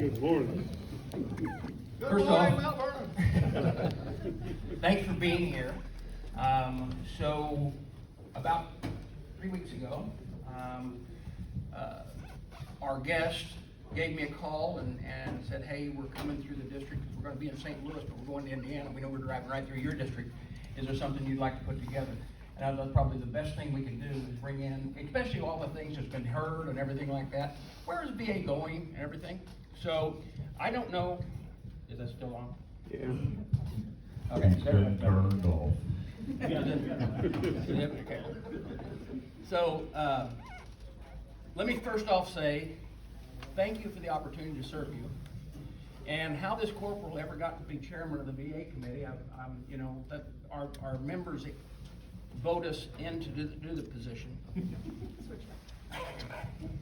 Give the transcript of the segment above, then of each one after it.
Good morning. First off, thanks for being here. So about 3 weeks ago, our guest gave me a call and said, hey, we're coming through the district. We're going to be in St. Louis, but we're going to Indiana. We know we're driving right through your district. Is there something you'd like to put together? And I thought probably the best thing we can do is bring in, especially all the things that's been heard and everything like that. Where is VA going and everything? So I don't know. Is that still on? Yeah. Okay. He's been turned off. Okay. So let me first off say thank you for the opportunity to serve you. And how this corporal ever got to be chairman of the VA committee, you know, that our members vote us in to do the position.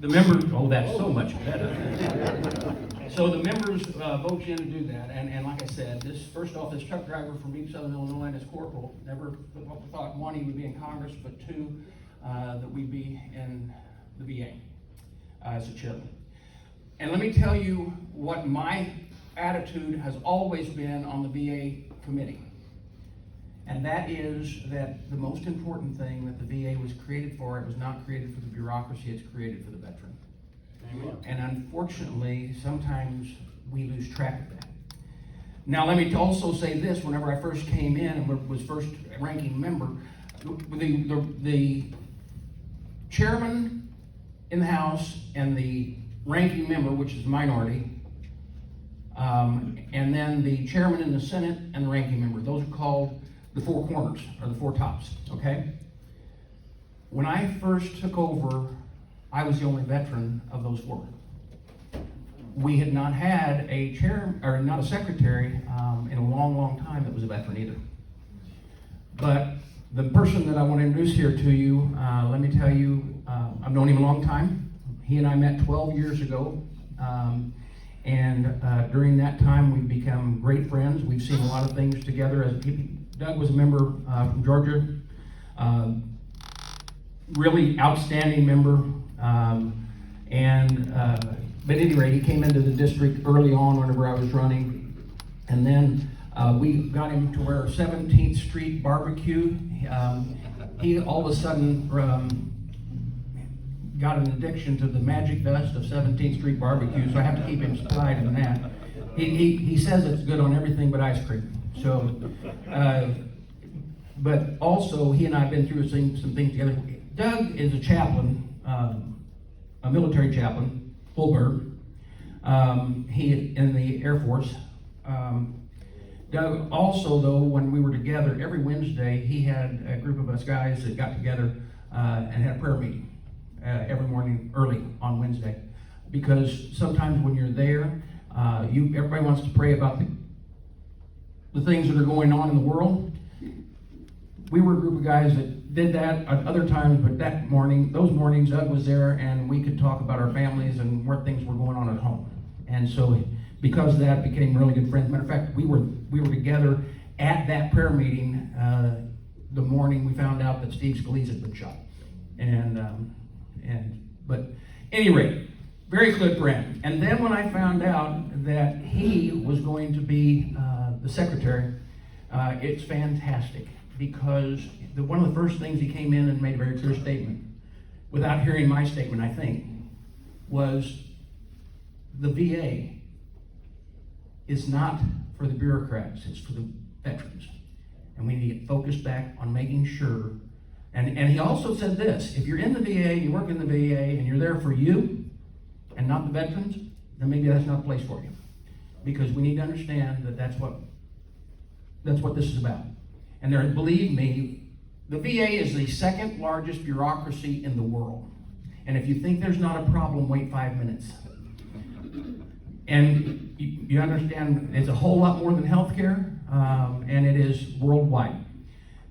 The members, oh, that's so much better. So the members vote you in to do that, and like I said, first off, this truck driver from Deep Southern Illinois, and this corporal, never thought, one, he would be in Congress, but two, that we'd be in the VA as a chairman. And let me tell you what my attitude has always been on the VA committee. And that is that the most important thing that the VA was created for, it was not created for the bureaucracy, it's created for the veteran. Amen. And unfortunately, sometimes we lose track of that. Now let me also say this, whenever I first came in and was first ranking member, the chairman in the House and the ranking member, which is the minority, and then the chairman in the Senate and the ranking member, those are called the four corners, or the four tops, okay? When I first took over, I was the only veteran of those four. We had not had a chair, or not a secretary, in a long, long time that was a veteran either. But the person that I want to introduce here to you, let me tell you, I've known him a long time. He and I met 12 years ago. During that time, we've become great friends. We've seen a lot of things together. Doug was a member from Georgia, really outstanding member. But anyway, he came into the district early on whenever I was running. And then we got him to where 17th Street barbecue. He all of a sudden got an addiction to the magic dust of 17th Street barbecue, so I have to keep him supplied in that. He says it's good on everything but ice cream. So, but also he and I have been through some things together. Doug is a chaplain, a military chaplain, full-bird. He in the Air Force. Doug also, though, when we were together every Wednesday, he had a group of us guys that got together and had a prayer meeting every morning early on Wednesday. Because sometimes when you're there, everybody wants to pray about the things that are going on in the world. We were a group of guys that did that at other times, but those mornings, Doug was there, and we could talk about our families and where things were going on at home. And so, because of that, became really good friends. Matter of fact, we were together at that prayer meeting the morning we found out that Steve Scalise had been shot. But at any rate, very good friend. And then when I found out that he was going to be the secretary, it's fantastic, because one of the first things he came in and made a very clear statement, without hearing my statement, I think, was the VA is not for the bureaucrats, it's for the veterans. And we need to get focused back on making sure. And he also said this: if you're in the VA, you work in the VA, and you're there for you and not the veterans, then maybe that's not a place for you. Because we need to understand that that's what this is about. And believe me, the VA is the second largest bureaucracy in the world. And if you think there's not a problem, wait 5 minutes. And you understand it's a whole lot more than healthcare, and it is worldwide.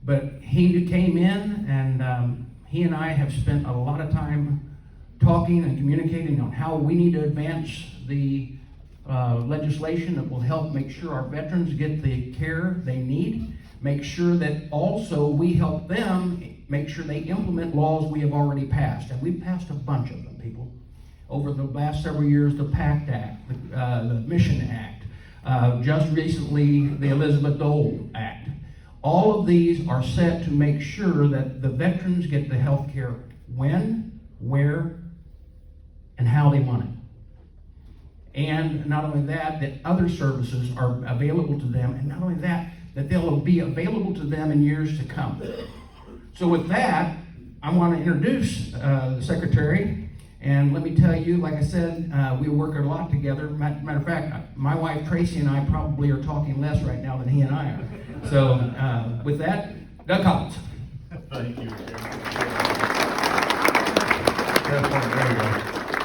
But he came in, and he and I have spent a lot of time talking and communicating on how we need to advance the legislation that will help make sure our veterans get the care they need, make sure that also we help them make sure they implement laws we have already passed. And we've passed a bunch of them, people. over the last several years, the PACT Act, the Mission Act, just recently, the Elizabeth Dole Act. All of these are set to make sure that the veterans get the health care when, where, and how they want it. And not only that, that other services are available to them, and not only that, that they'll be available to them in years to come. So with that, I want to introduce the Secretary, and let me tell you, like I said, we work a lot together. Matter of fact, my wife Tracy and I probably are talking less right now than he and I are. So with that, Doug Collins. Thank you. There you go.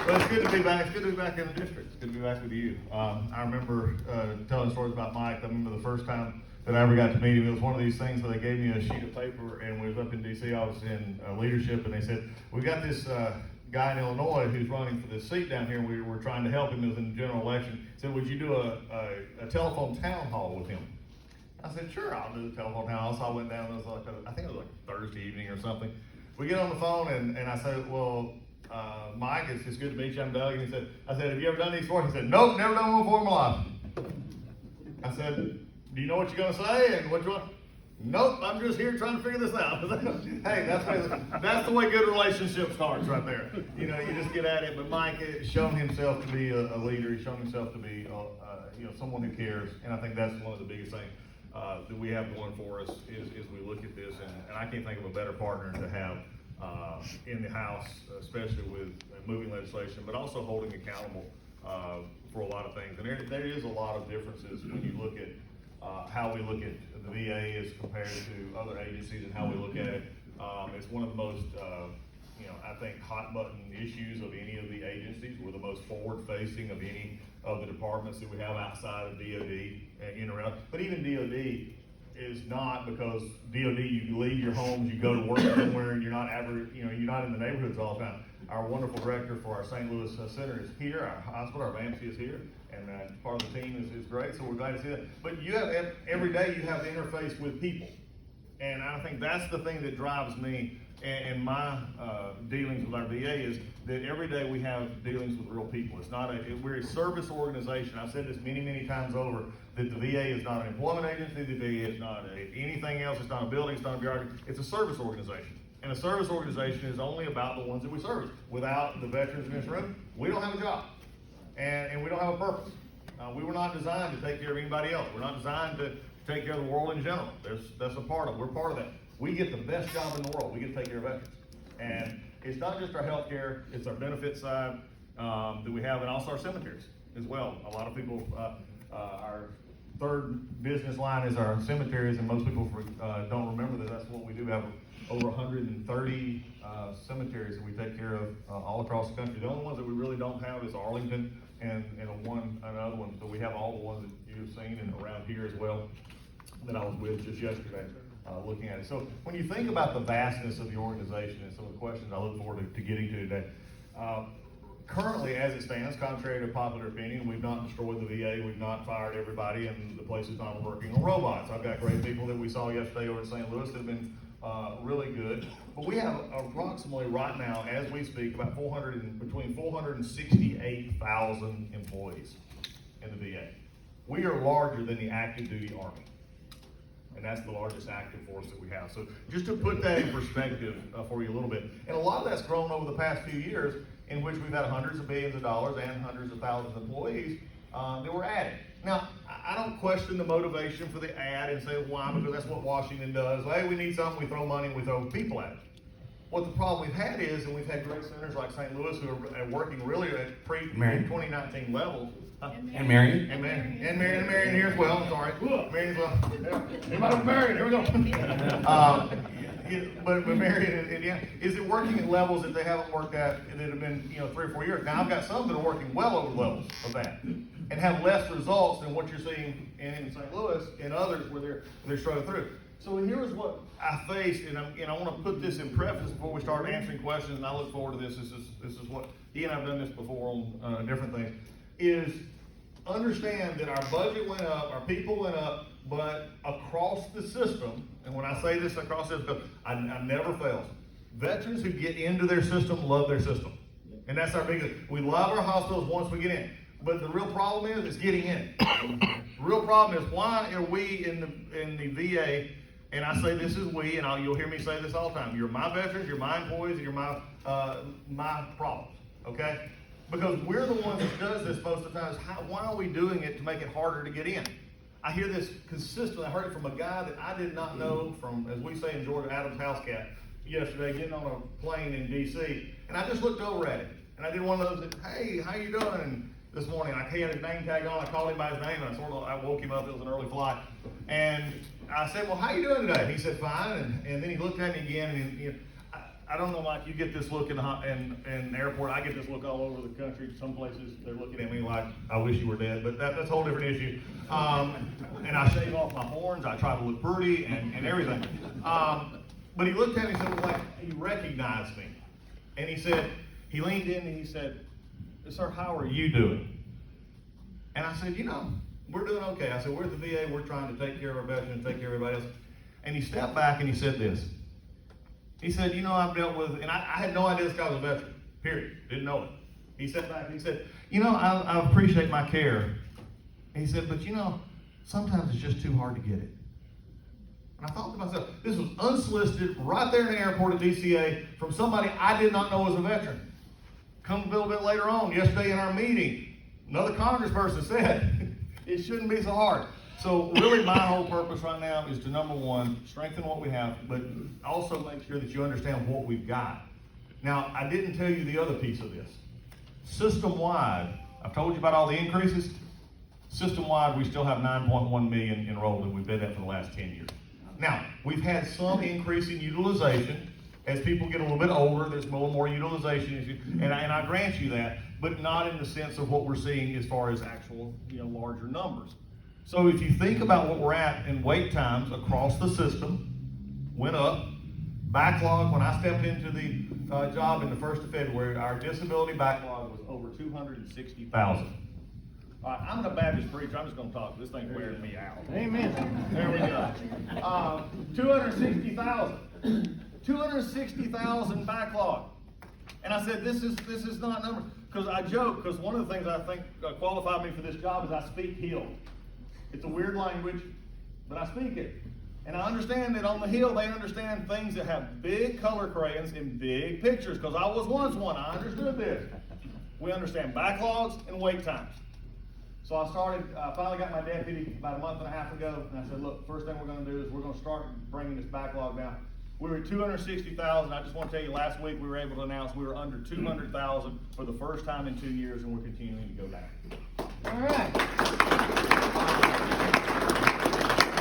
Well, it's good to be back. It's good to be back in the district. It's good to be back with you. I remember telling stories about Mike. I remember the first time that I ever got to meet him. It was one of these things where they gave me a sheet of paper, and we was up in D.C. I was in leadership, and they said, we got this guy in Illinois who's running for this seat down here, and we were trying to help him. It was in the general election. He said, would you do a telephone town hall with him? I said, sure, I'll do the telephone town hall. So I went down, it was like I think it was like Thursday evening or something. We get on the phone, and I said, well, Mike, it's good to meet you. I'm Doug. And I said, have you ever done these before? He said, nope, never done one before in my life. I said, do you know what you're going to say and what you want? Nope, I'm just here trying to figure this out. Hey, that's the way good relationship starts right there. You know, you just get at it. But Mike has shown himself to be a leader. He's shown himself to be someone who cares. And I think that's one of the biggest things that we have going for us is we look at this. And I can't think of a better partner to have in the House, especially with moving legislation, but also holding accountable for a lot of things. And there is a lot of differences when you look at how we look at the VA as compared to other agencies and how we look at it. It's one of the most, I think, hot button issues of any of the agencies. We're the most forward facing of any of the departments that we have outside of DOD in and around. But even DOD is not, because DOD, you leave your homes, you go to work somewhere, and you're not in the neighborhoods all the time. Our wonderful director for our St. Louis Center is here. Our hospital, our VAMC is here, and part of the team is great. So we're glad to see that. But you have every day you have to interface with people, and I think that's the thing that drives me and my dealings with our VA is that every day we have dealings with real people. It's not we're a service organization. I've said this many, many times over, that the VA is not an employment agency, the VA is not anything else, it's not a building, it's not a bureaucracy, it's a service organization. And a service organization is only about the ones that we service. Without the veterans in this room, we don't have a job. And we don't have a purpose. We were not designed to take care of anybody else. We're not designed to take care of the world in general. That's a part of it. We're part of that. We get the best job in the world. We get to take care of veterans. And it's not just our health care, it's our benefit side that we have, and also our cemeteries as well. A lot of people, our third business line is our cemeteries, and most people don't remember that that's what we do. Have over 130 cemeteries that we take care of all across the country. The only ones that we really don't have is Arlington and another one. So we have all the ones that you've seen and around here as well that I was with just yesterday looking at it. So when you think about the vastness of the organization and some of the questions I look forward to getting to today, currently as it stands, contrary to popular opinion, we've not destroyed the VA, we've not fired everybody, and the place is not working on robots. I've got great people that we saw yesterday over in St. Louis that have been really good. But we have approximately right now, as we speak, about between 468,000 employees in the VA. We are larger than the active duty Army. And that's the largest active force that we have. So just to put that in perspective for you a little bit. And a lot of that's grown over the past few years, in which we've had hundreds of billions of dollars and hundreds of thousands of employees that were added. Now, I don't question the motivation for the ad and say why, because that's what Washington does. Hey, we need something, we throw money, we throw people at it. What the problem we've had is, and we've had great centers like St. Louis who are working really at pre-2019 levels. And Marion. And Marion here as well. Sorry. Marion as well. Anybody from Marion? Here we go. But Marion, Indiana, is it working at levels that they haven't worked at that have been 3 or 4 years? Now I've got some that are working well over levels of that, and have less results than what you're seeing in St. Louis and others where they're struggling through. So here's what I faced, and I want to put this in preface before we start answering questions. And I look forward to this. This is what he and I've done this before on different things. Is understand that our budget went up, our people went up, but across the system, and when I say this across the system, I never fails. Veterans who get into their system love their system. And that's our biggest, we love our hospitals once we get in. But the real problem is getting in. The real problem is, why are we in the VA, and I say this is we, and you'll hear me say this all the time, you're my veterans, you're my employees, and you're my problems, okay? Because we're the ones that does this most of the time. Why are we doing it to make it harder to get in? I hear this consistently. I heard it from a guy that I did not know from, as we say in Georgia, Adam's house cat, yesterday, getting on a plane in D.C., and I just looked over at him, and I did one of those, hey, how you doing? And this morning, he had his name tag on, I called him by his name, and I woke him up, it was an early flight, and I said, well, how you doing today? He said, fine, and then he looked at me again, and I don't know, Mike, you get this look in the airport, I get this look all over the country. Some places, they're looking at me like, I wish you were dead, but that's a whole different issue. And I shave off my horns, I try to look pretty, and everything. But he looked at me and said, well, like, he recognized me. And he leaned in and he said, sir, how are you doing? And I said, we're doing okay. I said, we're at the VA, we're trying to take care of our veterans, take care of everybody else. And he stepped back and he said this. He said, I've dealt with, and I had no idea this guy was a veteran, period. Didn't know it. He stepped back and he said, I appreciate my care. And he said, but sometimes it's just too hard to get it. And I thought to myself, this was unsolicited, right there in the airport at DCA, from somebody I did not know was a veteran. Come a little bit later on, yesterday in our meeting, another congressperson said, it shouldn't be so hard. So really my whole purpose right now is to, number one, strengthen what we have, but also make sure that you understand what we've got. Now, I didn't tell you the other piece of this. System-wide, I've told you about all the increases. System-wide, we still have 9.1 million enrolled, and we've been that for the last 10 years. Now, we've had some increase in utilization. As people get a little bit older, there's more utilization, and I grant you that, but not in the sense of what we're seeing as far as actual, larger numbers. So if you think about what we're at in wait times across the system, went up. Backlog, when I stepped into the job in the 1st of February, our disability backlog was over 260,000. All right, I'm the Baptist preacher. I'm just going to talk. This thing's wearing me out. Amen. There we go. 260,000. 260,000 backlog. And I said, this is not number. Because I joke, because one of the things I think qualified me for this job is I speak Hill. It's a weird language, but I speak it. And I understand that on the Hill, they understand things that have big color crayons and big pictures, because I was once one. I understood this. We understand backlogs and wait times. So I finally got my deputy about a month and a half ago, and I said, look, first thing we're going to do is we're going to start bringing this backlog down. We were at 260,000. I just want to tell you, last week we were able to announce we were under 200,000 for the first time in 2 years, and we're continuing to go down. All right.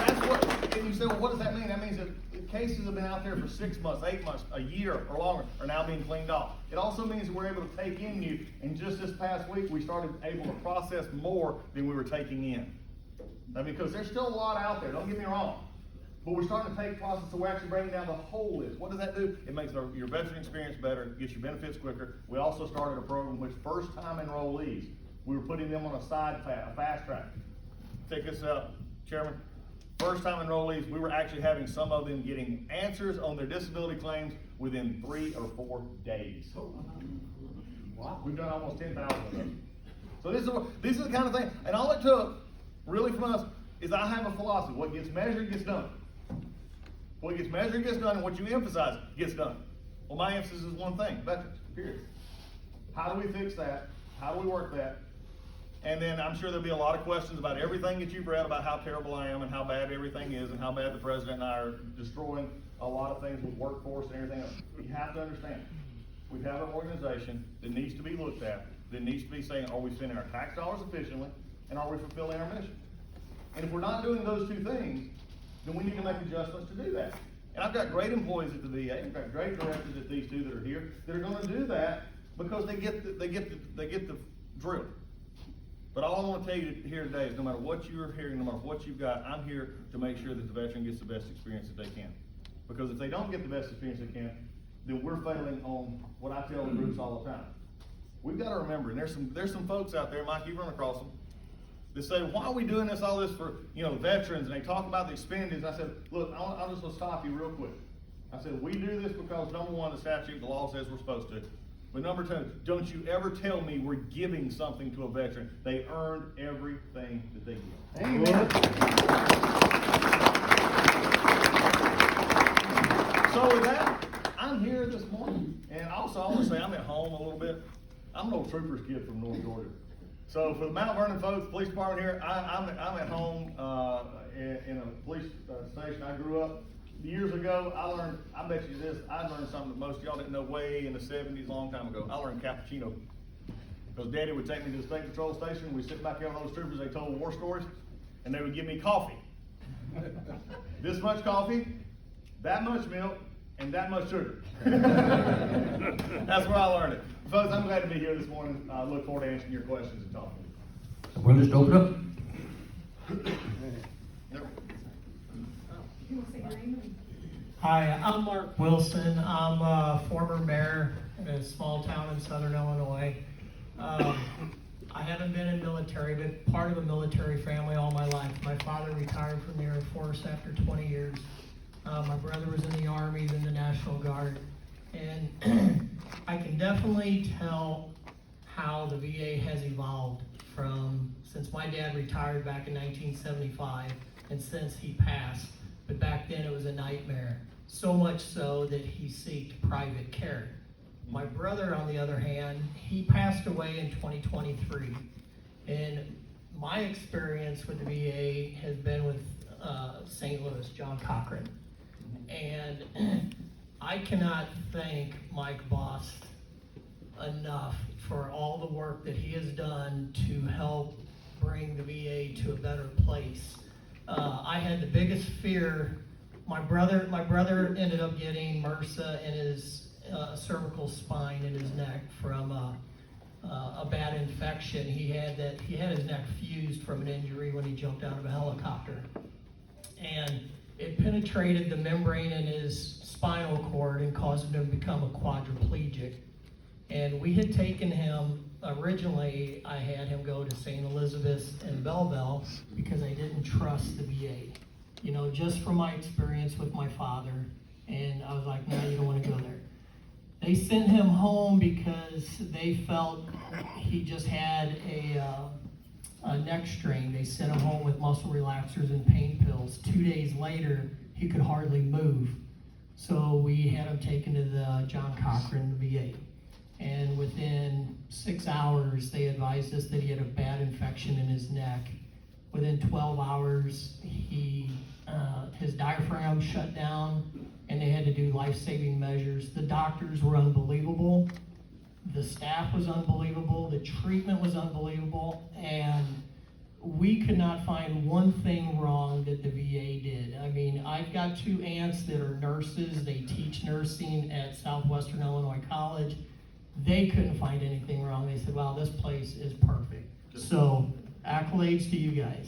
That's what, and you say, well, what does that mean? That means that cases have been out there for 6 months, 8 months, a year or longer, are now being cleaned off. It also means that we're able to take in you, and just this past week we started able to process more than we were taking in. Now, because there's still a lot out there, don't get me wrong. But we're starting to take process, so we're actually bringing down the whole list. What does that do? It makes your veteran experience better, gets your benefits quicker. We also started a program which first-time enrollees, we were putting them on a fast track. Check this out, Chairman. First-time enrollees, we were actually having some of them getting answers on their disability claims within 3 or 4 days. Wow. We've done almost 10,000 of them. So this is the kind of thing, and all it took, really from us, is I have a philosophy. What gets measured gets done. What gets measured gets done, and what you emphasize gets done. Well, my emphasis is one thing, veterans, period. How do we fix that? How do we work that? And then I'm sure there'll be a lot of questions about everything that you've read about how terrible I am and how bad everything is and how bad the president and I are destroying a lot of things with workforce and everything else. You have to understand, we have an organization that needs to be looked at, that needs to be saying, are we spending our tax dollars efficiently, and are we fulfilling our mission? And if we're not doing those two things, then we need to make adjustments to do that. And I've got great employees at the VA, I've got great directors at these two that are here, that are going to do that because they get the drill. But all I want to tell you here today is no matter what you're hearing, no matter what you've got, I'm here to make sure that the veteran gets the best experience that they can. Because if they don't get the best experience they can, then we're failing on what I tell the groups all the time. We've got to remember, and there's some folks out there, Mike, you've run across them, that say, why are we doing all this for, veterans, and they talk about the expenditures. I said, look, I'm just going to stop you real quick. I said, we do this because, number one, the statute, the law says we're supposed to. But number two, don't you ever tell me we're giving something to a veteran. They earned everything that they get. Amen. So with that, I'm here this morning, and also I want to say I'm at home a little bit. I'm an old Troopers kid from North Georgia. So for the Mount Vernon folks, police department here, I'm at home in a police station. I grew up years ago. I bet you this, I learned something that most of y'all didn't know way in the 70s, a long time ago. I learned cappuccino. Because Daddy would take me to the state patrol station. We'd sit back there with those troopers, they told war stories, and they would give me coffee. This much coffee, that much milk, and that much sugar. That's where I learned it. Folks, I'm glad to be here this morning. I look forward to answering your questions and talking. We'll just open up. Hi, I'm Mark Wilson. I'm a former mayor in a small town in southern Illinois. I haven't been in military, but part of a military family all my life. My father retired from the Air Force after 20 years. My brother was in the Army, then the National Guard. And I can definitely tell how the VA has evolved since my dad retired back in 1975 and since he passed. But back then it was a nightmare. So much so that he sought private care. My brother, on the other hand, he passed away in 2023. And my experience with the VA has been with St. Louis, John Cochran. And I cannot thank Mike Bost enough for all the work that he has done to help bring the VA to a better place. I had the biggest fear. My brother ended up getting MRSA in his cervical spine in his neck from a bad infection. He had his neck fused from an injury when he jumped out of a helicopter, and it penetrated the membrane in his spinal cord and caused him to become a quadriplegic. And we had taken him, originally I had him go to St. Elizabeth's in Belleville because I didn't trust the VA. You know, just from my experience with my father, and I was like, no, you don't want to go there. They sent him home because they felt he just had a neck strain. They sent him home with muscle relaxers and pain pills. 2 days later, he could hardly move. So we had him taken to the John Cochran VA. And within 6 hours, they advised us that he had a bad infection in his neck. Within 12 hours, his diaphragm shut down, and they had to do life-saving measures. The doctors were unbelievable. The staff was unbelievable. The treatment was unbelievable. And we could not find one thing wrong that the VA did. I mean, I've got 2 aunts that are nurses. They teach nursing at Southwestern Illinois College. They couldn't find anything wrong. They said, wow, this place is perfect. So, accolades to you guys.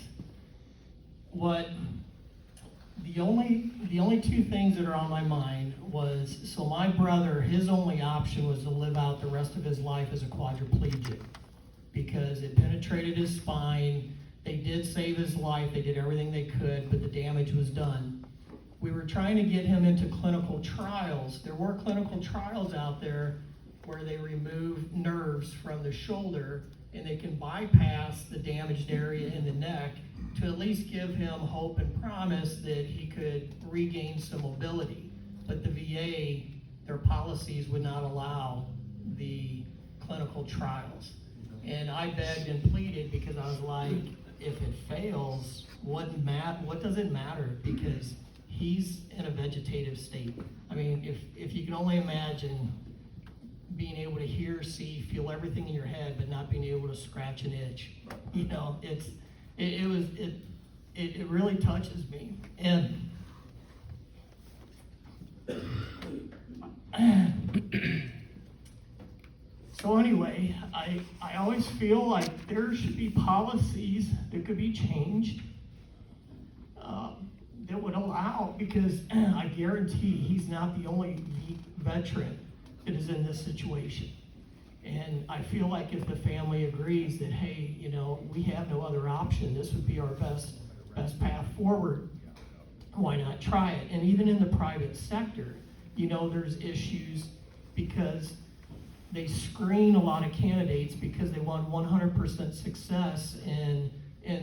The only 2 things that are on my mind was, so my brother, his only option was to live out the rest of his life as a quadriplegic because it penetrated his spine. They did save his life. They did everything they could, but the damage was done. We were trying to get him into clinical trials. There were clinical trials out there where they remove nerves from the shoulder and they can bypass the damaged area in the neck to at least give him hope and promise that he could regain some mobility. But the VA, their policies would not allow the clinical trials. And I begged and pleaded because I was like, if it fails, what does it matter? Because he's in a vegetative state. I mean, if you can only imagine being able to hear, see, feel everything in your head, but not being able to scratch an itch. You know, it really touches me. And so anyway, I always feel like there should be policies that could be changed that would allow, because I guarantee he's not the only veteran that is in this situation. And I feel like if the family agrees that, hey, you know, we have no other option, this would be our best path forward, why not try it? And even in the private sector, you know, there's issues because they screen a lot of candidates because they want 100% success in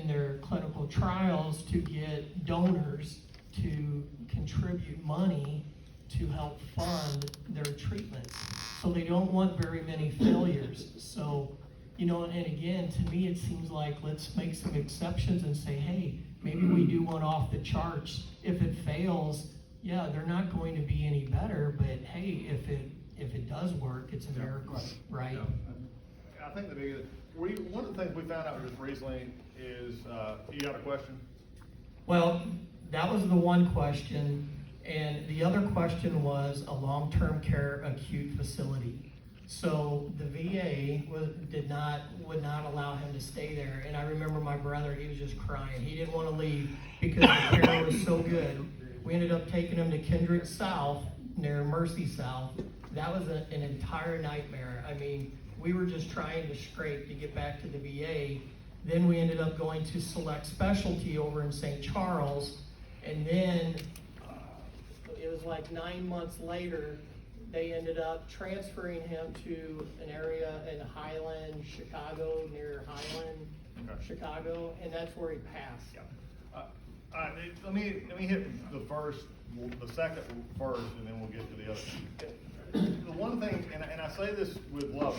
their clinical trials to get donors to contribute money to help fund their treatments. So they don't want very many failures. So, you know, and again, to me, it seems like let's make some exceptions and say, hey, maybe we do one off the charts. If it fails, yeah, they're not going to be any better, but hey, if it does work, it's a miracle, right? I think the biggest, one of the things we found out just recently is, you got a question? Well, that was the one question, and the other question was a long-term care acute facility. So the VA would not allow him to stay there, and I remember my brother, he was just crying. He didn't want to leave because the care was so good. We ended up taking him to Kendrick South, near Mercy South. That was an entire nightmare. I mean, we were just trying to scrape to get back to the VA. Then we ended up going to Select Specialty over in St. Charles, and then it was like 9 months later, they ended up transferring him to an area in Highland, Chicago, near Highland, Chicago, and that's where he passed. Yeah. Let me hit the second first, and then we'll get to the other. The one thing, and I say this with love,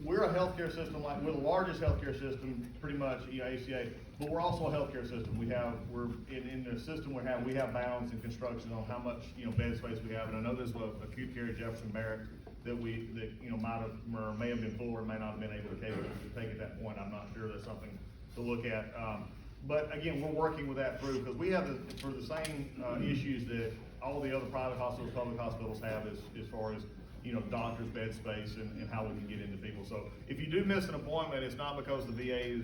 we're a healthcare system, like we're the largest healthcare system, pretty much, ACA, but we're also a healthcare system. We're in the system we have bounds and construction on how much, bed space we have, and I know there's a acute care at Jefferson Barracks that might have, or may have been full or may not have been able to take at that point. I'm not sure. That's something to look at. But again, we're working with that through, because we have the same issues that all the other private hospitals, public hospitals have as far as, doctors, bed space, and how we can get into people. So if you do miss an appointment, it's not because the VA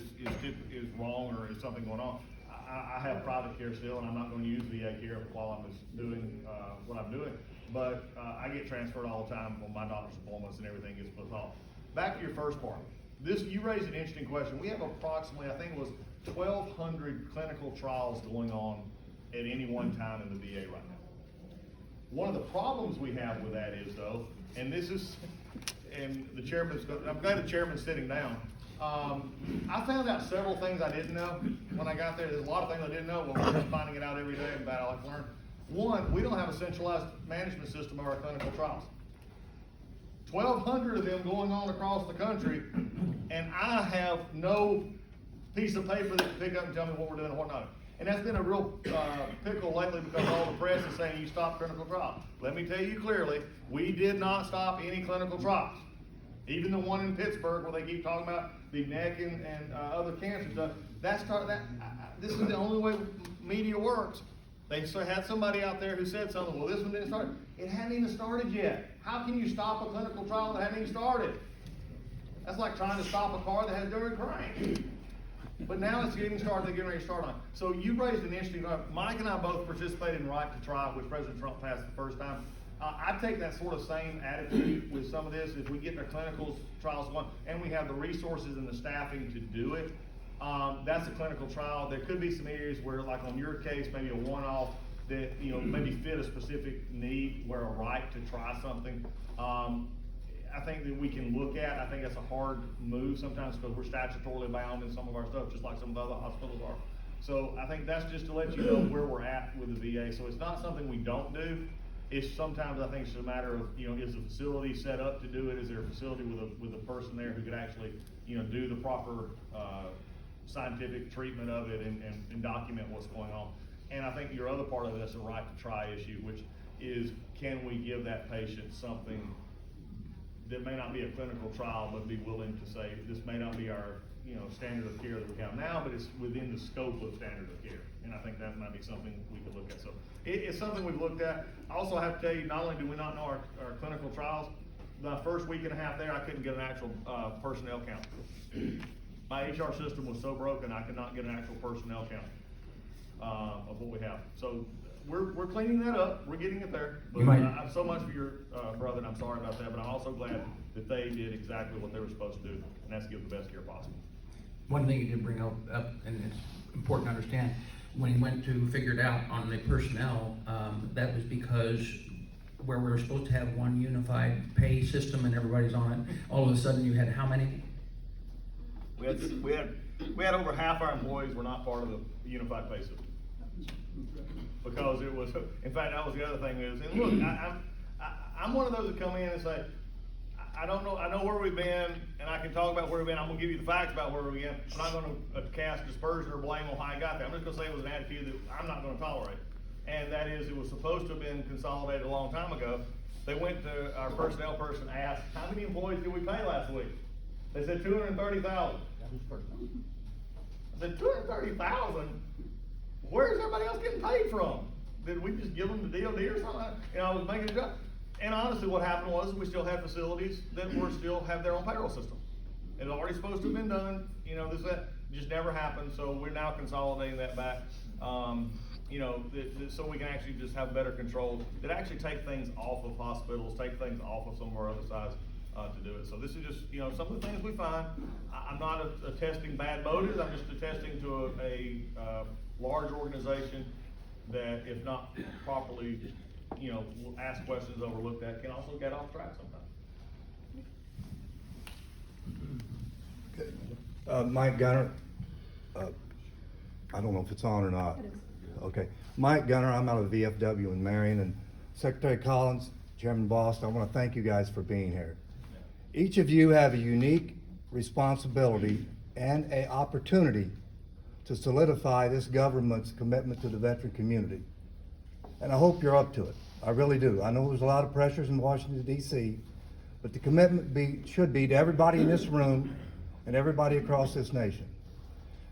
is wrong or is something going on. I have private care still, and I'm not going to use VA care while I'm doing what I'm doing. But I get transferred all the time on my doctor's appointments, and everything gets put off. Back to your first part. You raised an interesting question. We have approximately, I think it was 1,200 clinical trials going on at any one time in the VA right now. One of the problems we have with that is, though, and the chairman's, I'm glad the chairman's sitting down. I found out several things I didn't know when I got there. There's a lot of things I didn't know, but we're just finding it out every day about how I've learned. One, we don't have a centralized management system of our clinical trials. 1,200 of them going on across the country, and I have no piece of paper that can pick up and tell me what we're doing and what not. And that's been a real pickle lately, because all the press is saying you stopped clinical trials. Let me tell you clearly, we did not stop any clinical trials. Even the one in Pittsburgh where they keep talking about the neck and other cancer stuff, this is the only way media works. They had somebody out there who said something, well, this one didn't start. It hadn't even started yet. How can you stop a clinical trial that hadn't even started? That's like trying to stop a car that has dirty crank. But now it's getting started, they're getting ready to start on. So you raised an interesting point. Mike and I both participated in Right to Try, which President Trump passed the first time. I take that sort of same attitude with some of this. If we get our clinical trials going, and we have the resources and the staffing to do it, that's a clinical trial. There could be some areas where, like on your case, maybe a one-off that, maybe fit a specific need, where a right to try something. I think that we can look at. I think that's a hard move sometimes, because we're statutorily bound in some of our stuff, just like some of the other hospitals are. So I think that's just to let you know where we're at with the VA. So it's not something we don't do. It's sometimes, I think it's a matter of, is the facility set up to do it? Is there a facility with a person there who could actually, do the proper scientific treatment of it and document what's going on? And I think your other part of it is a right to try issue, which is, can we give that patient something that may not be a clinical trial, but be willing to say, this may not be our, standard of care that we have now, but it's within the scope of standard of care. And I think that might be something we could look at. So it's something we've looked at. I also have to tell you, not only do we not know our clinical trials, the first week and a half there, I couldn't get an actual personnel count. My HR system was so broken, I could not get an actual personnel count of what we have. So we're cleaning that up. We're getting it there. But I'm so much for your brother, and I'm sorry about that. But I'm also glad that they did exactly what they were supposed to do, and that's give the best care possible. One thing you did bring up, and it's important to understand, when he went to figure it out on the personnel, that was because where we were supposed to have one unified pay system and everybody's on it, all of a sudden you had how many? We had over half our employees were not part of the unified pay system. Because it was, in fact, that was the other thing is, and look, I'm one of those that come in and say, I don't know, I know where we've been, and I can talk about where we've been, I'm gonna give you the facts about where we've been. I'm not gonna cast dispersion or blame on how I got there. I'm just gonna say it was an attitude that I'm not gonna tolerate. And that is, it was supposed to have been consolidated a long time ago. They went to, our personnel person asked, how many employees did we pay last week? They said 230,000. I said, 230,000? Where's everybody else getting paid from? Did we just give them the DOD or something? You know, I was making a joke. And honestly, what happened was we still had facilities that were still have their own payroll system. It was already supposed to have been done, you know, that just never happened, so we're now consolidating that back. You know, so we can actually just have better control, that actually take things off of hospitals, take things off of some of our other sides to do it. So this is just, you know, some of the things we find. I'm not attesting bad motives, I'm just attesting to a large organization that, if not properly, you know, asked questions, overlooked at, can also get off track sometimes. Mike Gunner, I don't know if it's on or not. Okay, Mike Gunner, I'm out of the VFW in Marion, and Secretary Collins, Chairman Bost, I want to thank you guys for being here. Each of you have a unique responsibility and an opportunity to solidify this government's commitment to the veteran community. And I hope you're up to it. I really do. I know there's a lot of pressures in Washington, D.C., but the commitment should be to everybody in this room and everybody across this nation.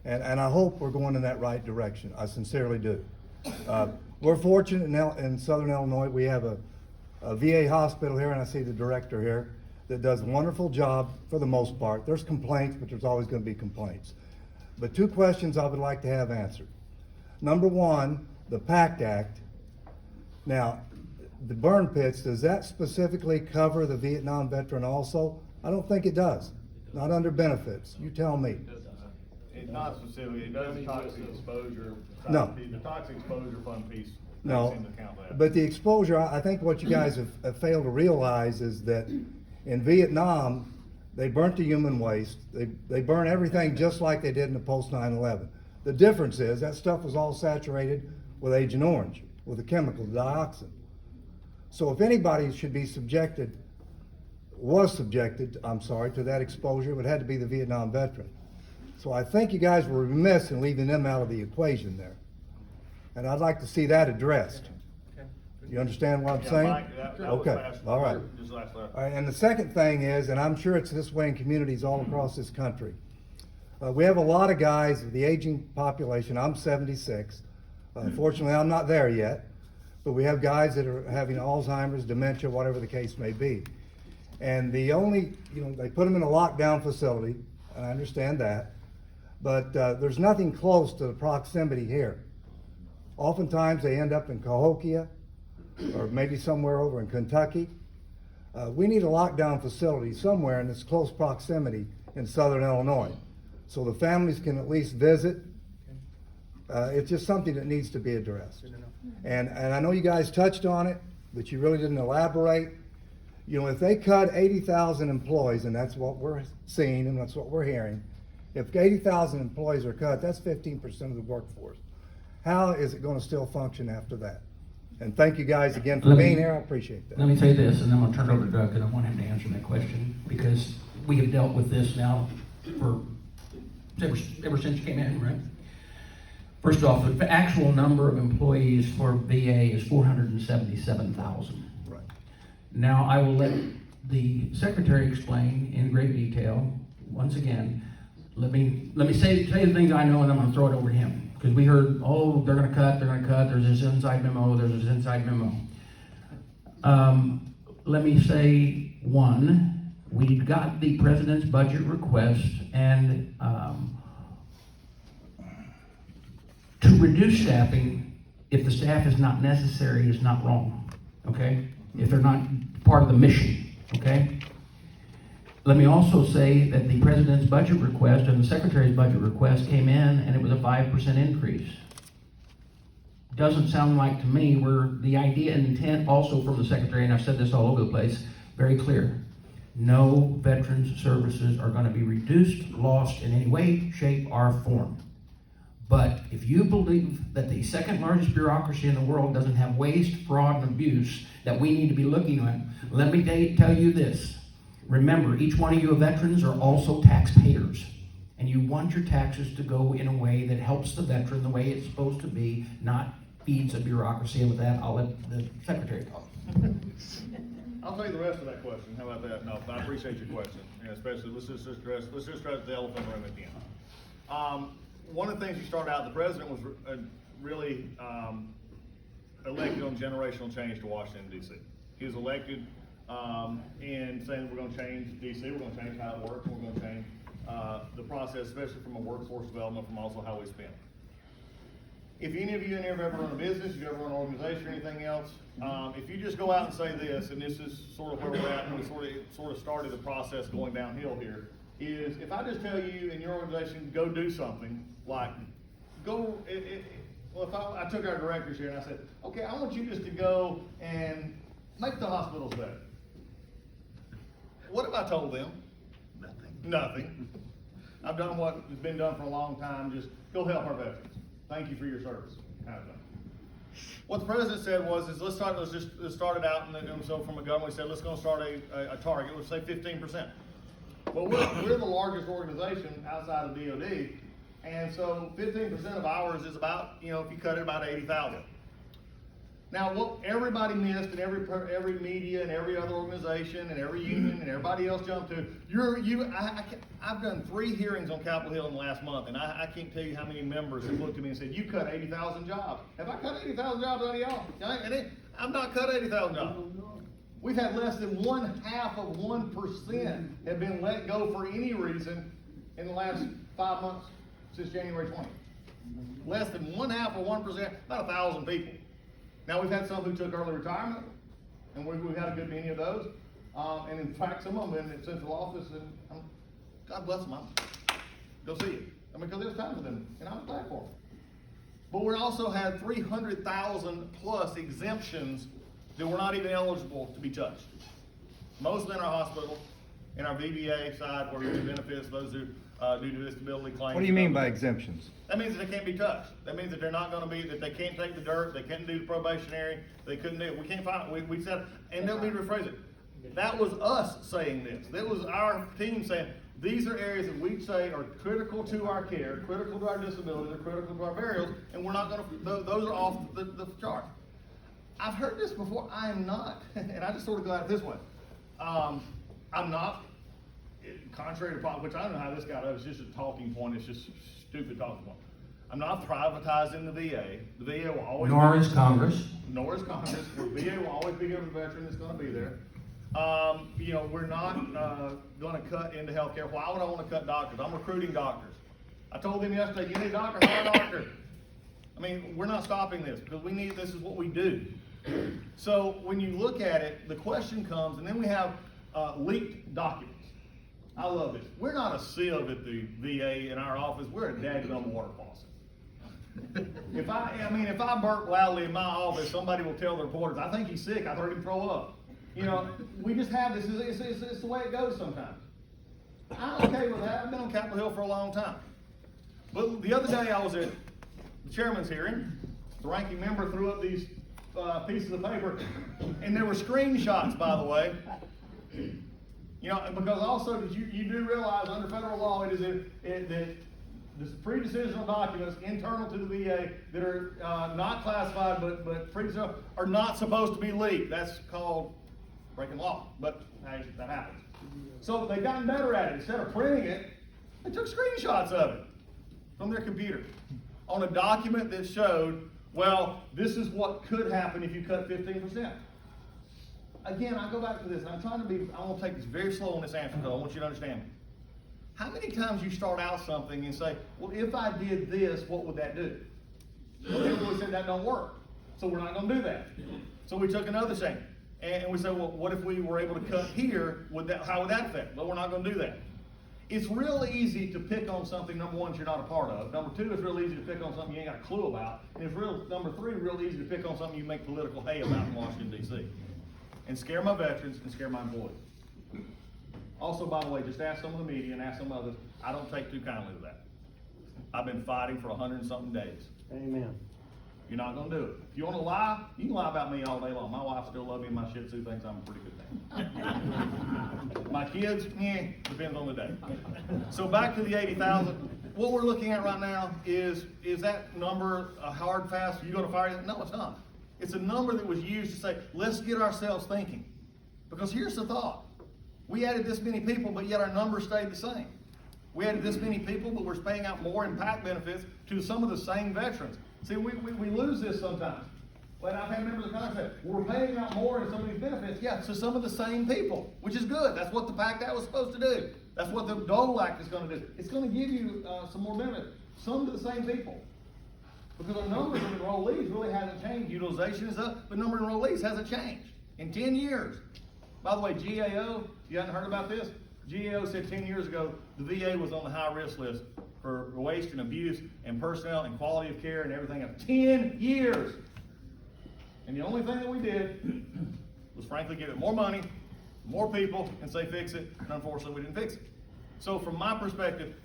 And I hope we're going in that right direction. I sincerely do. We're fortunate in Southern Illinois. We have a VA hospital here, and I see the director here, that does a wonderful job for the most part. There's complaints, but there's always going to be complaints. But two questions I would like to have answered. Number one, the PACT Act. Now, the burn pits, does that specifically cover the Vietnam veteran also? I don't think it does. Not under benefits. You tell me. It's not specifically, it does toxic exposure. No. The toxic exposure fund piece. No, takes into account that. but the exposure, I think what you guys have failed to realize is that in Vietnam, they burnt the human waste. They burn everything just like they did in the post 9/11. The difference is that stuff was all saturated with Agent Orange, with a chemical, dioxin. So if anybody should be was subjected, to that exposure, it would have to be the Vietnam veteran. So I think you guys were remiss in leaving them out of the equation there. And I'd like to see that addressed. You understand what I'm Yeah, saying? Mike, that was Okay, fast. all right. Just last there. All right, and the second thing is, and I'm sure it's this way in communities all across this country, we have a lot of guys with the aging population. I'm 76. Fortunately, I'm not there yet, but we have guys that are having Alzheimer's, dementia, whatever the case may be. And the only, they put them in a lockdown facility, and I understand that, but there's nothing close to the proximity here. Oftentimes, they end up in Cahokia, or maybe somewhere over in Kentucky. We need a lockdown facility somewhere in this close proximity in Southern Illinois, so the families can at least visit. It's just something that needs to be addressed. And I know you guys touched on it, but you really didn't elaborate. If they cut 80,000 employees, and that's what we're seeing and that's what we're hearing, if 80,000 employees are cut, that's 15% of the workforce. How is it going to still function after that? And thank you guys again for being here. I appreciate that. Let me say this, and then I'm going to turn it over to Doug, because I want him to answer that question, because we have dealt with this now for ever since you came in, right? First off, the actual number of employees for VA is 477,000. Right. Now, I will let the secretary explain in great detail. Once again, let me say the things I know, and then I'm going to throw it over to him. Because we heard, they're going to cut, there's this inside memo, Let me say, one, we got the president's budget request, and to reduce staffing, if the staff is not necessary, is not wrong, okay? If they're not part of the mission, okay? Let me also say that the president's budget request and the secretary's budget request came in, and it was a 5% increase. doesn't sound like to me where the idea and intent also from the Secretary, and I've said this all over the place, very clear. No veterans services are going to be reduced, lost in any way, shape, or form. But if you believe that the second largest bureaucracy in the world doesn't have waste, fraud, and abuse that we need to be looking at, let me tell you this. Remember, each one of you veterans are also taxpayers. And you want your taxes to go in a way that helps the veteran the way it's supposed to be, not feeds a bureaucracy. And with that, I'll let the Secretary talk. I'll take the rest of that question. How about that? No, I appreciate your question. And especially, let's just address the elephant in the room at the end. One of the things you started out, the president was really elected on generational change to Washington, D.C. He was elected in saying we're going to change D.C., we're going to change how it works, we're going to change the process, especially from a workforce development, from also how we spend. If any of you in here have ever run a business, if you ever run an organization or anything else, if you just go out and say this, and this is sort of where we're at, and we sort of started the process going downhill here, is if I just tell you in your organization, go do something, like, well, if I took our directors here and I said, okay, I want you just to go and make the hospitals better. What have I told them? Nothing. I've done what has been done for a long time, just go help our veterans. Thank you for your service, kind of thing. What the president said was, let's start it out, and so from a government, we said, let's go start a target, let's say 15%. Well, we're the largest organization outside of DOD, and so 15% of ours is about, if you cut it, about 80,000. Now, what everybody missed, and every media and every other organization and every union and everybody else jumped to, I've done 3 hearings on Capitol Hill in the last month, and I can't tell you how many members have looked at me and said, you cut 80,000 jobs. Have I cut 80,000 jobs out of y'all? I've not cut 80,000 jobs. We've had less than 0.5% have been let go for any reason in the last 5 months since January 20th. Less than 0.5%, about 1,000 people. Now, we've had some who took early retirement, and we've had a good many of those. And in fact, some of them in central office, and God bless them, go see it. Because there's time for them, and I'm glad for them. But we also had 300,000 plus exemptions that were not even eligible to be touched. Mostly in our hospital, in our VBA side, where we do benefits, those who do disability claims. What do you mean by exemptions? That means that they can't be touched. That means that they're not going to be, that they can't take the dirt, they can't do the probationary, they couldn't do it. We can't find it. We said, and let me rephrase it. That was us saying this. That was our team saying, these are areas that we say are critical to our care, critical to our disability, they're critical to our burials, and we're not going to, those are off the chart. I've heard this before. I am not, and I just sort of go out this way. I'm not, contrary to, which I don't know how this got up, it's just a talking point, it's just a stupid talking point. I'm not privatizing the VA. The VA will always Nor is Congress. Nor is Congress. The VA will always be here for the veteran that's going to be there. We're not going to cut into healthcare. Why would I want to cut doctors? I'm recruiting doctors. I told them yesterday, you need a doctor, hire a doctor. I mean, we're not stopping this because this is what we do. So when you look at it, the question comes, and then we have leaked documents. I love this. We're not a sieve at the VA in our office. We're a dadgum water faucet. If I burp loudly in my office, somebody will tell the reporters, I think he's sick. I heard him throw up. We just have this. It's the way it goes sometimes. I'm okay with that. I've been on Capitol Hill for a long time. But the other day I was at the chairman's hearing. The ranking member threw up these pieces of paper, and there were screenshots, by the way. Because also you do realize under federal law it is that the pre-decisional documents internal to the VA that are not classified but pre-decisional are not supposed to be leaked. That's called breaking law, but hey, that happens. So they've gotten better at it. Instead of printing it, they took screenshots of it from their computer on a document that showed, well, this is what could happen if you cut 15%. Again, I go back to this, and I want to take this very slow on this answer, though. I want you to understand me. How many times you start out something and say, well, if I did this, what would that do? Well, everyone said that don't work, so we're not going to do that. So we took another thing, and we said, well, what if we were able to cut here? How would that affect? Well, we're not going to do that. it's real easy to pick on something, number one, you're not a part of. Number two, it's real easy to pick on something you ain't got a clue about. And it's number three, real easy to pick on something you make political hay about in Washington, D.C. And scare my veterans and scare my employees. Also, by the way, just ask some of the media and ask some others, I don't take too kindly to that. I've been fighting for 100 and something days. Amen. You're not gonna do it. If you wanna lie, you can lie about me all day long. My wife still loves me and my Shih Tzu thinks I'm a pretty good man. My kids, depends on the day. So back to the 80,000. What we're looking at right now is that number a hard, fast, you gonna fire it? No, it's not. It's a number that was used to say, let's get ourselves thinking. Because here's the thought. We added this many people, but yet our numbers stayed the same. We added this many people, but we're paying out more in PAC benefits to some of the same veterans. See, we lose this sometimes. Well, I've had members of Congress say, we're paying out more in some of these benefits. Yeah, to some of the same people, which is good. That's what the PACT Act was supposed to do. That's what the Dole Act is going to do. It's going to give you some more benefits. Some to the same people. Because the numbers of enrollees really hasn't changed. Utilization is up, but the number of enrollees hasn't changed in 10 years. By the way, GAO, you haven't heard about this? GAO said 10 years ago the VA was on the high risk list for waste and abuse and personnel and quality of care and everything else. 10 years! And the only thing that we did was frankly give it more money, more people, and say fix it, and unfortunately we didn't fix it. So from my perspective,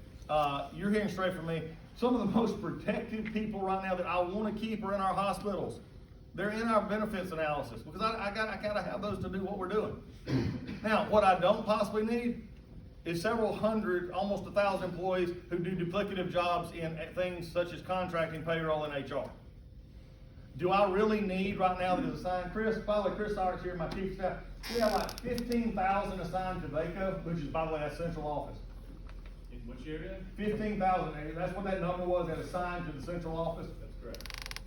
you're hearing straight from me, some of the most protected people right now that I want to keep are in our hospitals. They're in our benefits analysis because I gotta have those to do what we're doing. Now, what I don't possibly need is several hundred, almost 1,000 employees who do duplicative jobs in things such as contracting, payroll, and HR. Do I really need right now that is assigned? Chris, by the way, Chris Sark's here, my chief of staff. We have like 15,000 assigned to VACO, which is, by the way, that central office. In which area? 15,000, that's what that number was that assigned to the central office. That's correct.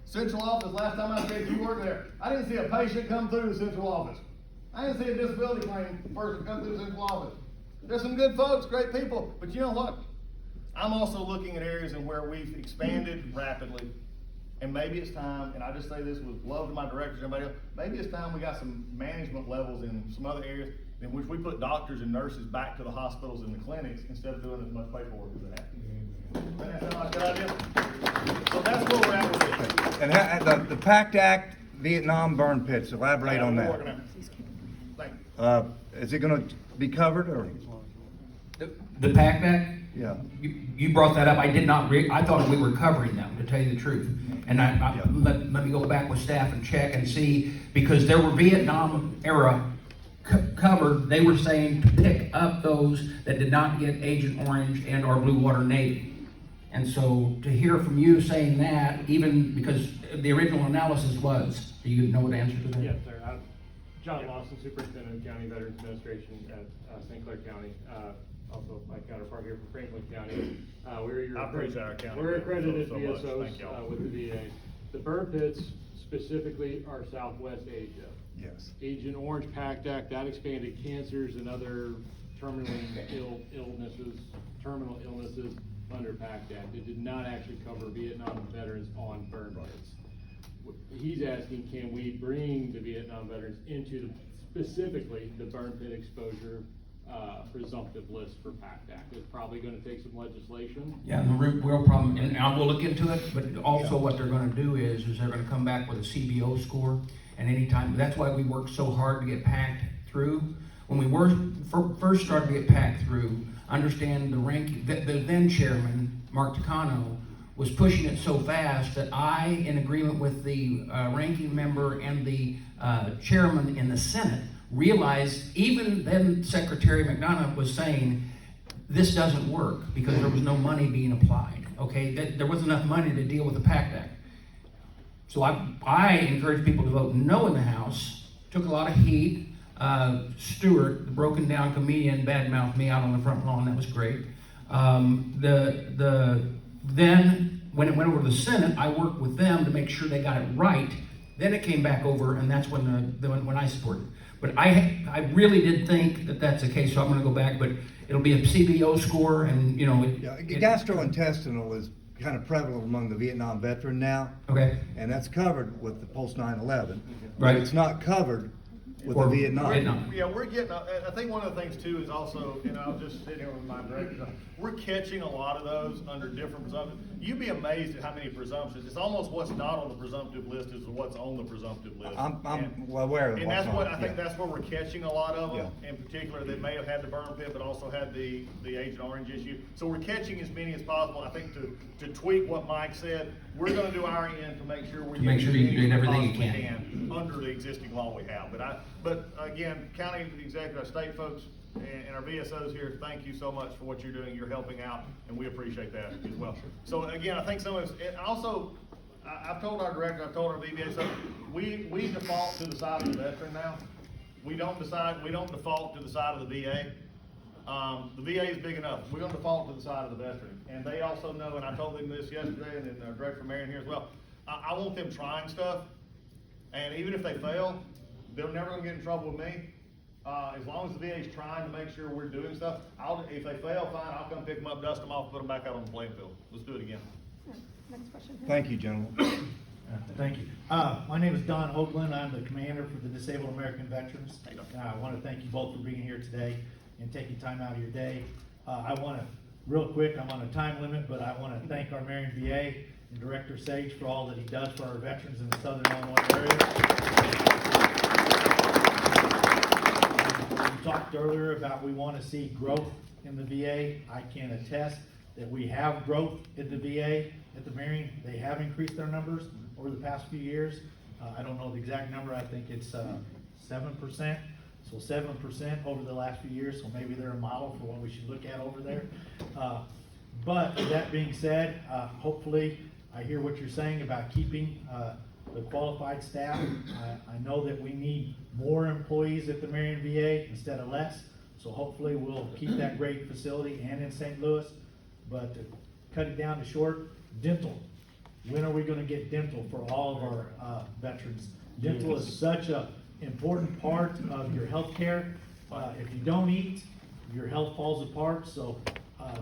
Central office, last time I checked, you worked there. I didn't see a patient come through the central office. I didn't see a disability claim person come through the central office. There's some good folks, great people, but you know what? I'm also looking at areas in where we've expanded rapidly, and maybe it's time, and I just say this with love to my directors and everybody else, maybe it's time we got some management levels in some other areas in which we put doctors and nurses back to the hospitals and the clinics instead of doing as much paperwork as they have. Doesn't that sound like a good idea? So that's where we're at with it. And the PACT Act, Vietnam burn pits, elaborate on We're working that. on it. Thank you. Is it gonna be covered or? The PACT Act? Yeah. You brought that up. I did not I thought we were covering them, to tell you the truth. And let me go back with staff and check and see, because there were Vietnam era covered. They were saying to pick up those that did not get Agent Orange and or Blue Water Navy. And so to hear from you saying that, even because the original analysis was, do you know what answer to that? Yes, sir. I'm John Lawson, Superintendent of County Veterans Administration at St. Clair County. Also my counterpart here from Franklin County. I appreciate our county We're accredited so much. VSOs Thank y'all. with the VA. The burn pits specifically are Southwest Asia. Yes. Agent Orange PACT Act, that expanded cancers and other terminal illnesses under PACT Act. It did not actually cover Vietnam veterans on burn pits. He's asking, can we bring the Vietnam veterans into specifically the burn pit exposure presumptive list for PACT Act? It's probably gonna take some legislation. Yeah, the real problem, and I will look into it, but also what they're gonna do is they're gonna come back with a CBO score, and anytime, that's why we worked so hard to get PACT through. When we first started to get PACT through, understand the then chairman, Mark Takano, was pushing it so fast that I, in agreement with the ranking member and the chairman in the Senate, realized even then Secretary McDonough was saying, this doesn't work because there was no money being applied, okay? There wasn't enough money to deal with the PACT Act. So I encourage people to vote no in the House, took a lot of heat. Stewart, the broken down comedian, badmouthed me out on the front lawn, that was great. Then, when it went over to the Senate, I worked with them to make sure they got it right. Then it came back over, and that's when I supported it. But I really did think that that's the case, so I'm gonna go back, but it'll be a CBO score, and you know. Gastrointestinal is kind of prevalent among the Vietnam veteran now. Okay. And that's covered with the post 9/11. Right. But it's not covered with the Vietnam. Vietnam. Yeah, we're getting, I think one of the things too is also, and I'll just sit here with my director, we're catching a lot of those under different presumptions. You'd be amazed at how many presumptions, it's almost what's not on the presumptive list is what's on the presumptive list. I'm well aware of And what's that's what, on, I think yeah. that's where we're catching a lot of them, Yeah. in particular, that may have had the burn pit, but also had the Agent Orange issue. So we're catching as many as possible. I think to tweak what Mike said, we're gonna do our end to make sure we're To make getting sure you're as doing many as everything you possibly can. under the existing law we have. But again, county executive, our state folks, and our VSOs here, thank you so much for what you're doing. You're helping out, and we appreciate that as well. So again, I think some of us, and also, I've told our director, I've told our VBA, so we default to the side of the veteran now. We don't default to the side of the VA. The VA is big enough. We're gonna default to the side of the veteran. And they also know, and I told them this yesterday, and then our director Marion here as well, I want them trying stuff. And even if they fail, they're never gonna get in trouble with me. As long as the VA is trying to make sure we're doing stuff, if they fail, fine, I'll come pick them up, dust them off, put them back out on the playing field. Let's do it again. Next question. Thank you, gentlemen. Thank you. My name is Don Hoagland. I'm the commander for the Disabled American Veterans. I want to thank you both for being here today and taking time out of your day. I want to, real quick, I'm on a time limit, but I want to thank our Marion VA and Director Sage for all that he does for our veterans in the Southern Illinois area. We talked earlier about we want to see growth in the VA. I can attest that we have growth in the VA at the Marion. They have increased their numbers over the past few years. I don't know the exact number. I think it's 7%. So 7% over the last few years. So maybe they're a model for what we should look at over there. But that being said, hopefully I hear what you're saying about keeping the qualified staff. I know that we need more employees at the Marion VA instead of less. So hopefully we'll keep that great facility and in St. Louis. But to cut it down to short, dental. When are we gonna get dental for all of our veterans? Dental is such a important part of your health care. If you don't eat, your health falls apart. So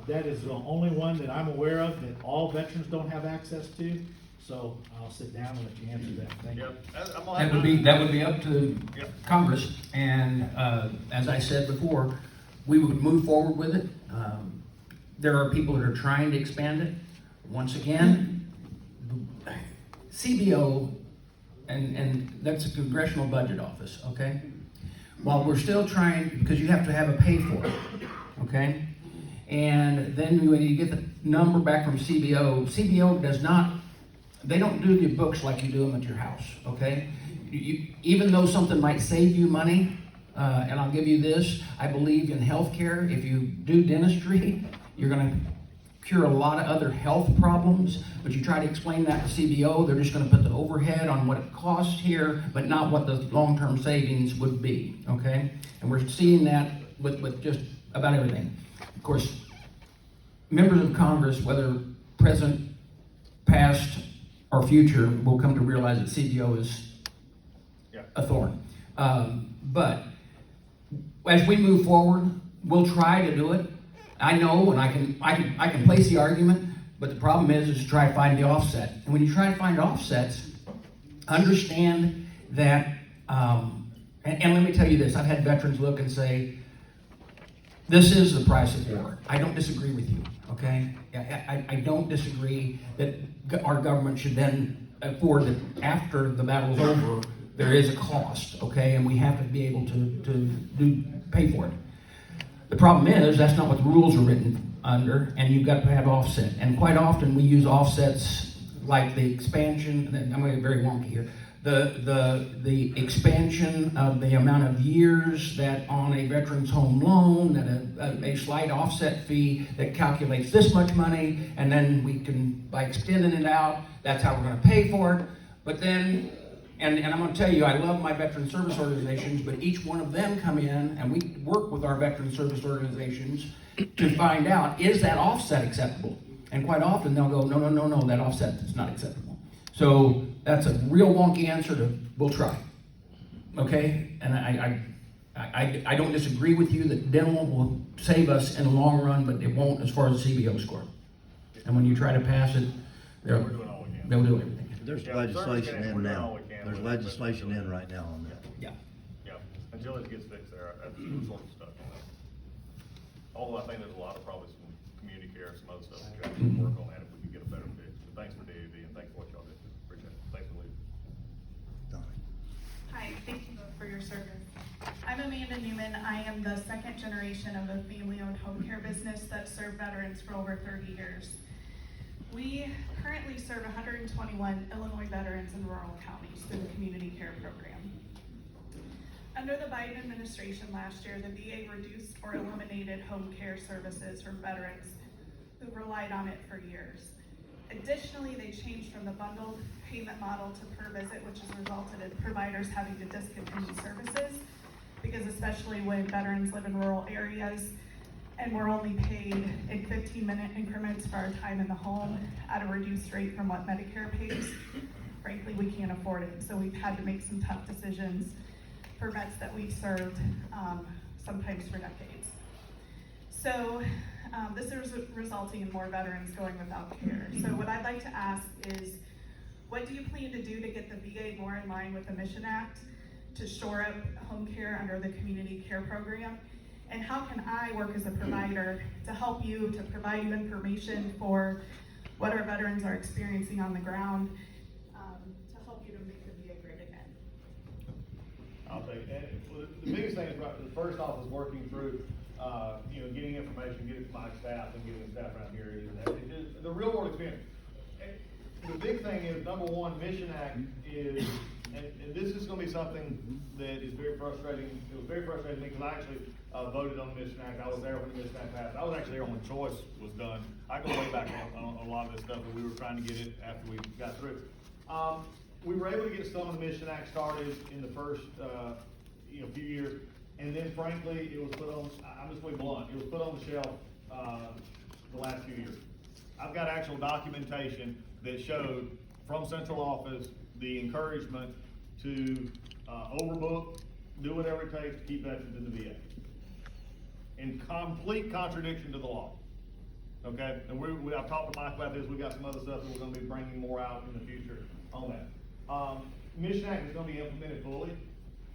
that is the only one that I'm aware of that all veterans don't have access to. So I'll sit down and let you answer that. Thank you. Yep. That would be up to Yep. Congress, and, as I said before, we would move forward with it. There are people that are trying to expand it. Once again, CBO, and that's a Congressional Budget Office, okay? While we're still trying, because you have to have a pay for it, okay? And then when you get the number back from CBO does not, they don't do your books like you do them at your house, okay? Even though something might save you money, and I'll give you this, I believe in healthcare. If you do dentistry, you're gonna cure a lot of other health problems, but you try to explain that to CBO, they're just gonna put the overhead on what it costs here, but not what the long-term savings would be, okay? And we're seeing that with just about everything. Of course, members of Congress, whether present, past, or future, will come to realize that CBO is a thorn. But as we move forward, we'll try to do it. I know, and I can place the argument, but the problem is to try to find the offset. And when you try to find offsets, understand that, and let me tell you this, I've had veterans look and say, this is the price of war. I don't disagree with you, okay? I don't disagree that our government should then afford that after the battle's over, there is a cost, okay? And we have to be able to pay for it. The problem is, that's not what the rules are written under, and you've got to have offset. And quite often we use offsets like the expansion, I'm going to get very wonky here, the expansion of the amount of years that on a veteran's home loan, that a slight offset fee that calculates this much money, and then we can, by extending it out, that's how we're going to pay for it. But then, and I'm going to tell you, I love my veteran service organizations, but each one of them come in, and we work with our veteran service organizations to find out, is that offset acceptable? And quite often they'll go, no, that offset is not acceptable. So that's a real wonky answer to, we'll try, okay? And I don't disagree with you that dental will save us in the long run, but it won't as far as the CBO score. And when you try to pass it, they'll do everything. There's Yeah, legislation we're in doing now. all we can There's with it, legislation in right now on that. Yeah. Yeah, until it gets fixed there, that's sort of stuck. Although I think there's a lot of probably some community care and some other stuff we can work on that if we can get a better fix. But thanks for DAV and thanks for what y'all did. Appreciate it. Thanks for leaving. Donnie. Hi, thank you both for your service. I'm Amanda Newman. I am the second generation of a family-owned home care business that served veterans for over 30 years. We currently serve 121 Illinois veterans in rural counties through the community care program. Under the Biden administration last year, the VA reduced or eliminated home care services for veterans who've relied on it for years. Additionally, they changed from the bundled payment model to per visit, which has resulted in providers having to discontinue services, because especially when veterans live in rural areas and we're only paid in 15-minute increments for our time in the home at a reduced rate from what Medicare pays, frankly, we can't afford it. So we've had to make some tough decisions for vets that we've served, sometimes for decades. So this is resulting in more veterans going without care. So what I'd like to ask is, what do you plan to do to get the VA more in line with the Mission Act to shore up home care under the community care program? And how can I work as a provider to help you, to provide you information for what our veterans are experiencing on the ground, to help you to make the VA great again? I'll take that. Well, the biggest thing is, first off, is working through, getting information, getting it to my staff and getting the staff around here. The real world experience. The big thing is, number one, Mission Act is, and this is gonna be something that is very frustrating. It was very frustrating to me because I actually voted on the Mission Act. I was there when the Mission Act passed. I was actually there when choice was done. I go way back on a lot of this stuff, but we were trying to get it after we got through. We were able to get some of the Mission Act started in the first, few years, and then frankly, it was put on, I'm just going to be blunt, it was put on the shelf, the last few years. I've got actual documentation that showed from central office the encouragement to overbook, do whatever it takes to keep veterans in the VA. In complete contradiction to the law. Okay, and I've talked to Mike about this. We got some other stuff that we're going to be bringing more out in the future on that. Mission Act is going to be implemented fully,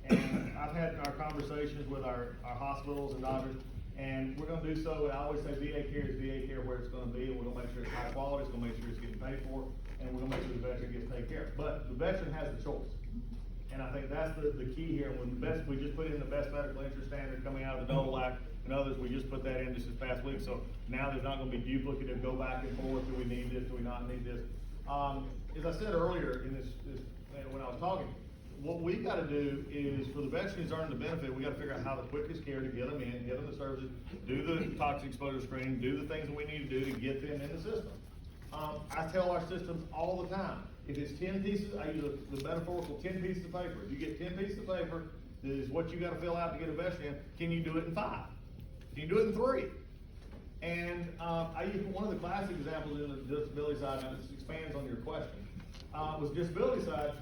and I've had our conversations with our hospitals and doctors, and we're going to do so. I always say VA care is VA care where it's going to be, and we're going to make sure it's high quality. It's going to make sure it's getting paid for, and we're going to make sure the veteran gets taken care of. But the veteran has the choice, and I think that's the key here. When we just put in the best medical interest standard coming out of the Dole Act and others, we just put that in this past week. So now there's not going to be duplicative, go back and forth. Do we need this? Do we not need this? As I said earlier in this when I was talking, what we've got to do is, for the veterans who's earned the benefit, we got to figure out how the quickest care to get them in, get them the services, do the toxic exposure screening, do the things that we need to do to get them in the system. I tell our systems all the time, if it's 10 pieces, I use the metaphorical 10 pieces of paper. If you get 10 pieces of paper, that is what you got to fill out to get a veteran in, can you do it in 5? Can you do it in 3? And I use one of the classic examples in the disability side, and this expands on your question, was disability side.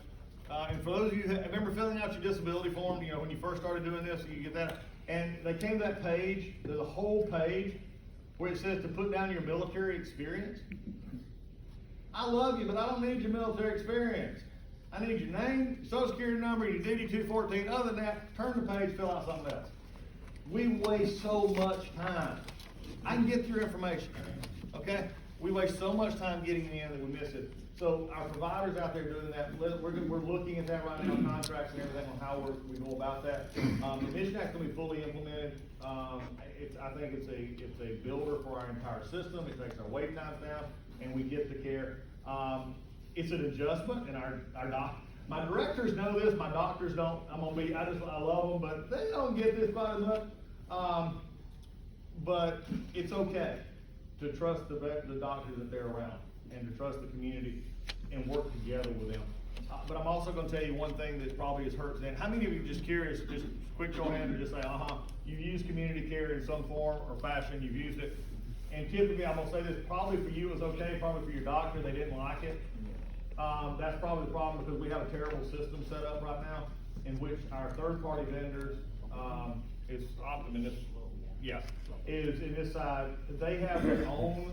And for those of you that remember filling out your disability form, when you first started doing this, you get that, and they came to that page, there's a whole page where it says to put down your military experience. I love you, but I don't need your military experience. I need your name, your social security number, your DD-214. Other than that, turn the page, fill out something else. We waste so much time. I can get your information, okay? We waste so much time getting in that we miss it. So our providers out there doing that, we're looking at that right now, contracts and everything on how we go about that. The Mission Act will be fully implemented. I think it's a builder for our entire system. It takes our wait times down, and we get the care. It's an adjustment, and my directors know this. My doctors don't. I love them, but they don't get this quite as much. But it's okay to trust the doctors that they're around, and to trust the community and work together with them. But I'm also going to tell you one thing that probably has hurt them. How many of you, just curious, just quick show of hands, or just say, you've used community care in some form or fashion, you've used it. And typically, I'm going to say this, probably for you it was okay, probably for your doctor, they didn't like it. That's probably the problem, because we have a terrible system set up right now in which our third-party vendors, is in this side, they have their own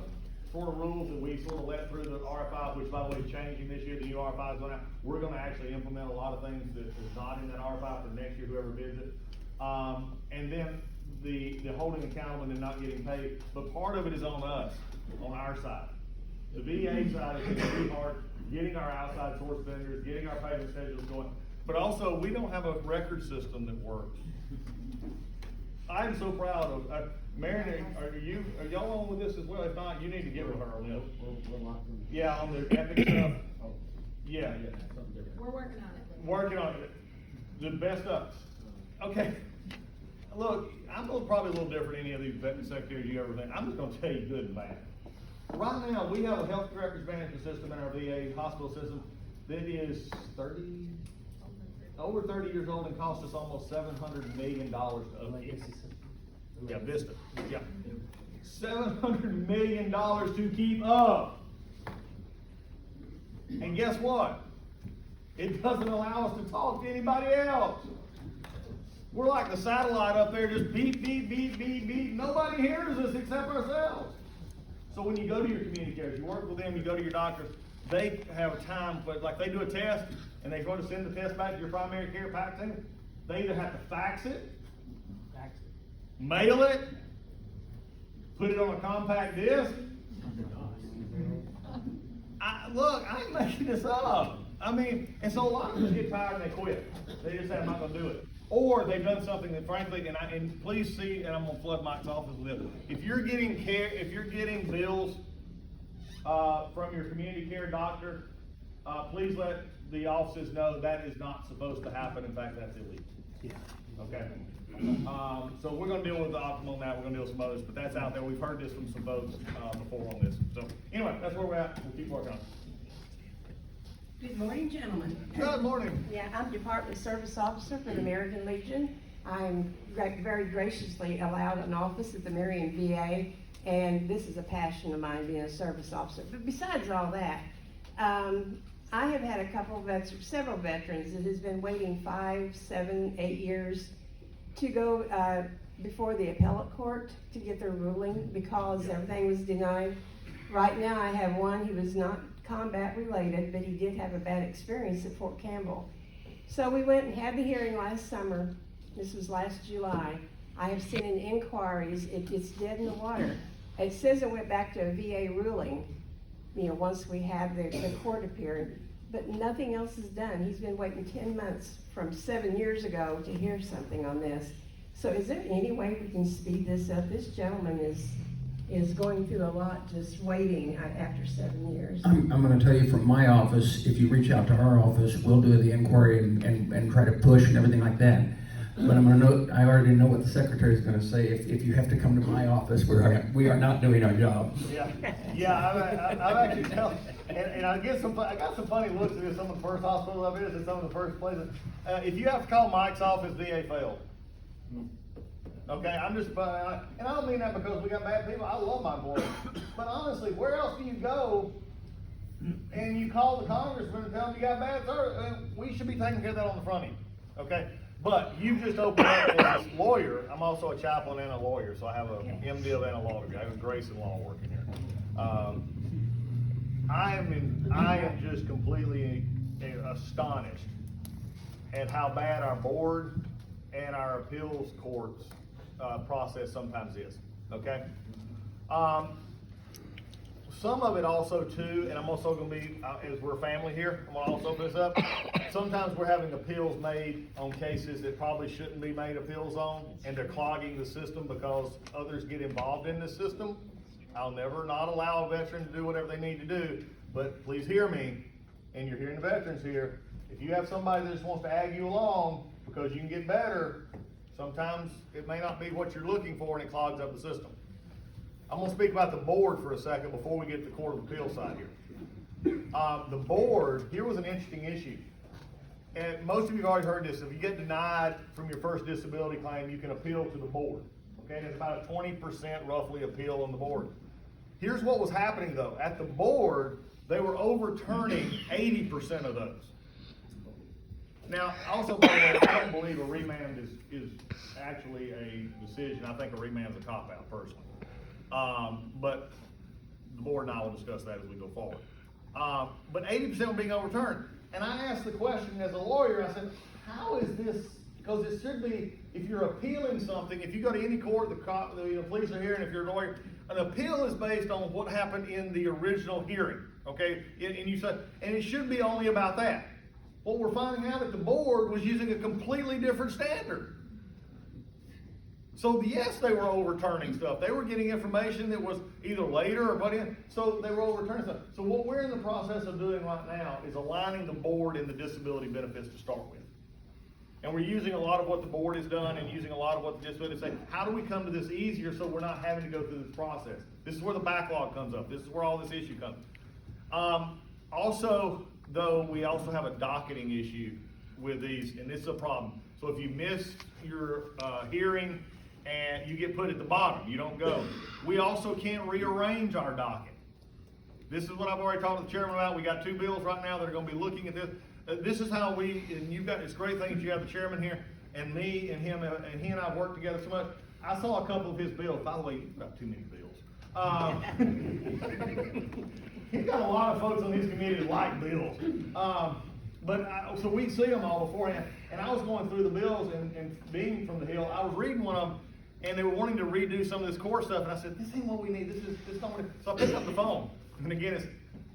sort of rules that we sort of let through the RFI, which by the way is changing this year, the new RFI is going out. We're gonna actually implement a lot of things that is not in that RFI for next year, whoever bids it. And then the holding accountable and not getting paid, but part of it is on us, on our side. The VA side is pretty hard, getting our outside source vendors, getting our payment schedules going, but also we don't have a record system that works. I'm so proud of, Marion, are y'all on with this as well? If not, you need to get with her on this. Yeah, on the epic stuff. Yeah. We're working on it. Working on it. The best stuff. Okay. Look, I'm probably a little different than any of these veterinary secretaries you ever think. I'm just gonna tell you good and bad. Right now, we have a health records management system in our VA hospital system that is over 30 years old and cost us almost $700 million to upkeep. Yeah, Vista, yeah. $700 million to keep up. And guess what? It doesn't allow us to talk to anybody else. We're like the satellite up there, just beep, beep, beep, beep, beep. Nobody hears us except ourselves. So when you go to your community cares, you work with them, you go to your doctors, they have time, but like they do a test, and they go to send the test back to your primary care practice. They either have to fax it, mail it, put it on a compact disc. Look, I ain't making this up. I mean, and so a lot of them get tired and they quit. They just say, I'm not gonna do it. Or they've done something that frankly, and please see, and I'm gonna flood Mike's office with it. If you're getting care, if you're getting bills from your community care doctor, please let the offices know that is not supposed to happen. In fact, that's illegal. Yeah. Okay. So we're gonna deal with the optimal on that. We're gonna deal with some others, but that's out there. We've heard this from some folks before on this. So anyway, that's where we're at. We'll keep working on it. Good morning, gentlemen. Good morning. Yeah, I'm Department Service Officer for the American Legion. I'm very graciously allowed an office at the Marion VA, and this is a passion of mine, being a service officer. But besides all that, I have had several veterans that has been waiting 5, 7, 8 years to go before the appellate court to get their ruling because everything was denied. Right now, I have one who was not combat related, but he did have a bad experience at Fort Campbell. So we went and had the hearing last summer. This was last July. I have sent in inquiries. It's dead in the water. It says it went back to a VA ruling, once we have the court appeared, but nothing else is done. He's been waiting 10 months from 7 years ago to hear something on this. So is there any way we can speed this up? This gentleman is going through a lot just waiting after 7 years. I'm going to tell you from my office, if you reach out to our office, we'll do the inquiry and try to push and everything like that. But I already know what the secretary is going to say. If you have to come to my office, we are not doing our job. Yeah. I've actually told, and I got some funny looks at this. Some of the first hospitals I've visited, some of the first places. If you have to call Mike's office, VA failed. Okay, I'm just, and I don't mean that because we got bad people. I love my boys, but honestly, where else do you go? And you call the congressman and tell him you got bad service. We should be taking care of that on the front end. Okay, but you just opened up as a lawyer. I'm also a chaplain and a lawyer, so I have a MDiv and a law degree. I have a Grayson Law working here. I am just completely astonished at how bad our board and our appeals courts process sometimes is, okay? Some of it also too, and I'm also gonna be, as we're a family here, I'm gonna also open this up. Sometimes we're having appeals made on cases that probably shouldn't be made appeals on, and they're clogging the system because others get involved in the system. I'll never not allow a veteran to do whatever they need to do, but please hear me, and you're hearing the veterans here, if you have somebody that just wants to ag you along because you can get better, sometimes it may not be what you're looking for and it clogs up the system. I'm gonna speak about the board for a second before we get to the Court of Appeals side here. The board, here was an interesting issue. And most of you have already heard this. If you get denied from your first disability claim, you can appeal to the board. Okay, there's about a 20% roughly appeal on the board. Here's what was happening though. At the board, they were overturning 80% of those. Now, also, by the way, I don't believe a remand is actually a decision. I think a remand is a cop-out, personally. But the board and I will discuss that as we go forward. But 80% were being overturned. And I asked the question as a lawyer, I said, how is this, because it should be, if you're appealing something, if you go to any court, the police are here, and if you're a lawyer, an appeal is based on what happened in the original hearing, okay? And you said, and it should be only about that. What we're finding out that the board was using a completely different standard. So yes, they were overturning stuff. They were getting information that was either later or put in, so they were overturning stuff. So what we're in the process of doing right now is aligning the board and the disability benefits to start with. And we're using a lot of what the board has done and using a lot of what the disability say, how do we come to this easier so we're not having to go through this process? This is where the backlog comes up. This is where all this issue comes. Also, though, we also have a docketing issue with these, and this is a problem. So if you miss your hearing and you get put at the bottom, you don't go. We also can't rearrange our docket. This is what I've already talked to the chairman about. We got 2 bills right now that are going to be looking at this. This is how and you've got this great thing that you have the chairman here, and me and him, and he and I work together so much. I saw a couple of his bills. By the way, you've got too many bills. He's got a lot of folks on his committee that like bills. So we see them all beforehand. And I was going through the bills, and being from the Hill, I was reading one of them, and they were wanting to redo some of this core stuff. And I said, this ain't what we need. This don't. So I picked up the phone, and again, it's,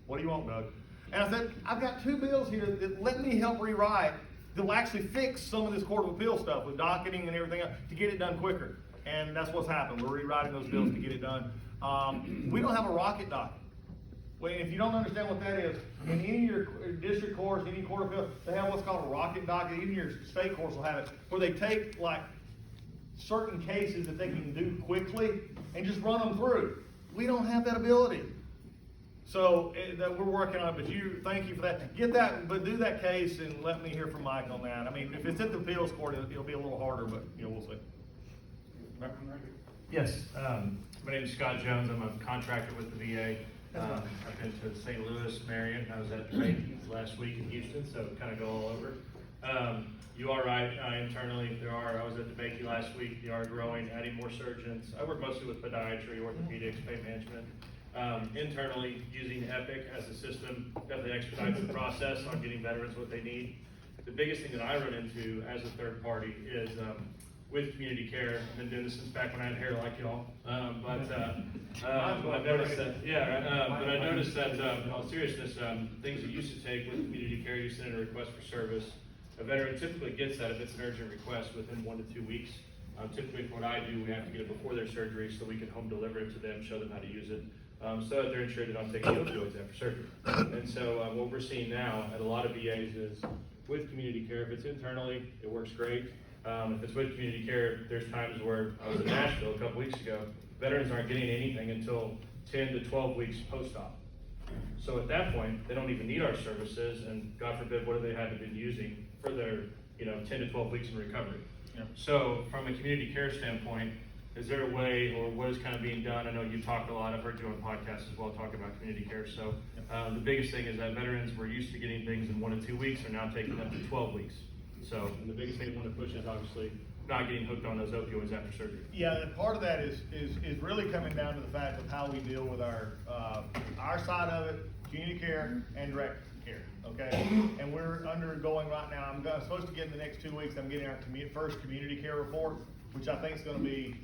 what do you want, Doug? And I said, I've got 2 bills here that let me help rewrite that will actually fix some of this Court of Appeal stuff with docketing and everything else to get it done quicker. And that's what's happened. We're rewriting those bills to get it done. We don't have a rocket docket. Well, if you don't understand what that is, in any of your district courts, any Court of Appeal, they have what's called a rocket docket. Even your state courts will have it, where they take like certain cases that they can do quickly and just run them through. We don't have that ability. So that we're working on it, but thank you for that. Get that, but do that case and let me hear from Mike on that. I mean, if it's at the appeals court, it'll be a little harder, but we'll see. Yes, my name is Scott Jones. I'm a contractor with the VA. I've been to St. Louis, Marion. I was at debate last week in Houston, so kind of go all over. You are right, internally, I was at debate last week, they are growing, adding more surgeons. I work mostly with podiatry, orthopedics, pain management. Internally, using Epic as a system definitely expedites the process on getting veterans what they need. The biggest thing that I run into as a third party is with community care. I've been doing this since back when I had hair like y'all. I've noticed that, but I noticed that in all seriousness, things that used to take with community care, you send in a request for service. A veteran typically gets that if it's an urgent request within 1 to 2 weeks. Typically for what I do, we have to get it before their surgery so we can home deliver it to them, show them how to use it. So that they're ensured that I'm taking opioids after surgery. And so what we're seeing now at a lot of VAs is with community care, if it's internally, it works great. If it's with community care, there's times where I was in Nashville a couple weeks ago, veterans aren't getting anything until 10 to 12 weeks post-op. So at that point, they don't even need our services, and God forbid, what do they have been using for their 10 to 12 weeks in recovery? Yeah. So from a community care standpoint, is there a way, or what is kind of being done? I know you talk a lot, I've heard you on podcasts as well talk about community care. So the biggest thing is that veterans were used to getting things in 1 to 2 weeks, are now taking up to 12 weeks. So, and the biggest thing we want to push is obviously not getting hooked on those opioids after surgery. Yeah, and part of that is really coming down to the fact of how we deal with our side of it, community care and direct care, okay? And we're undergoing right now, I'm supposed to get in the next 2 weeks, I'm getting our first community care report, which I think is going to be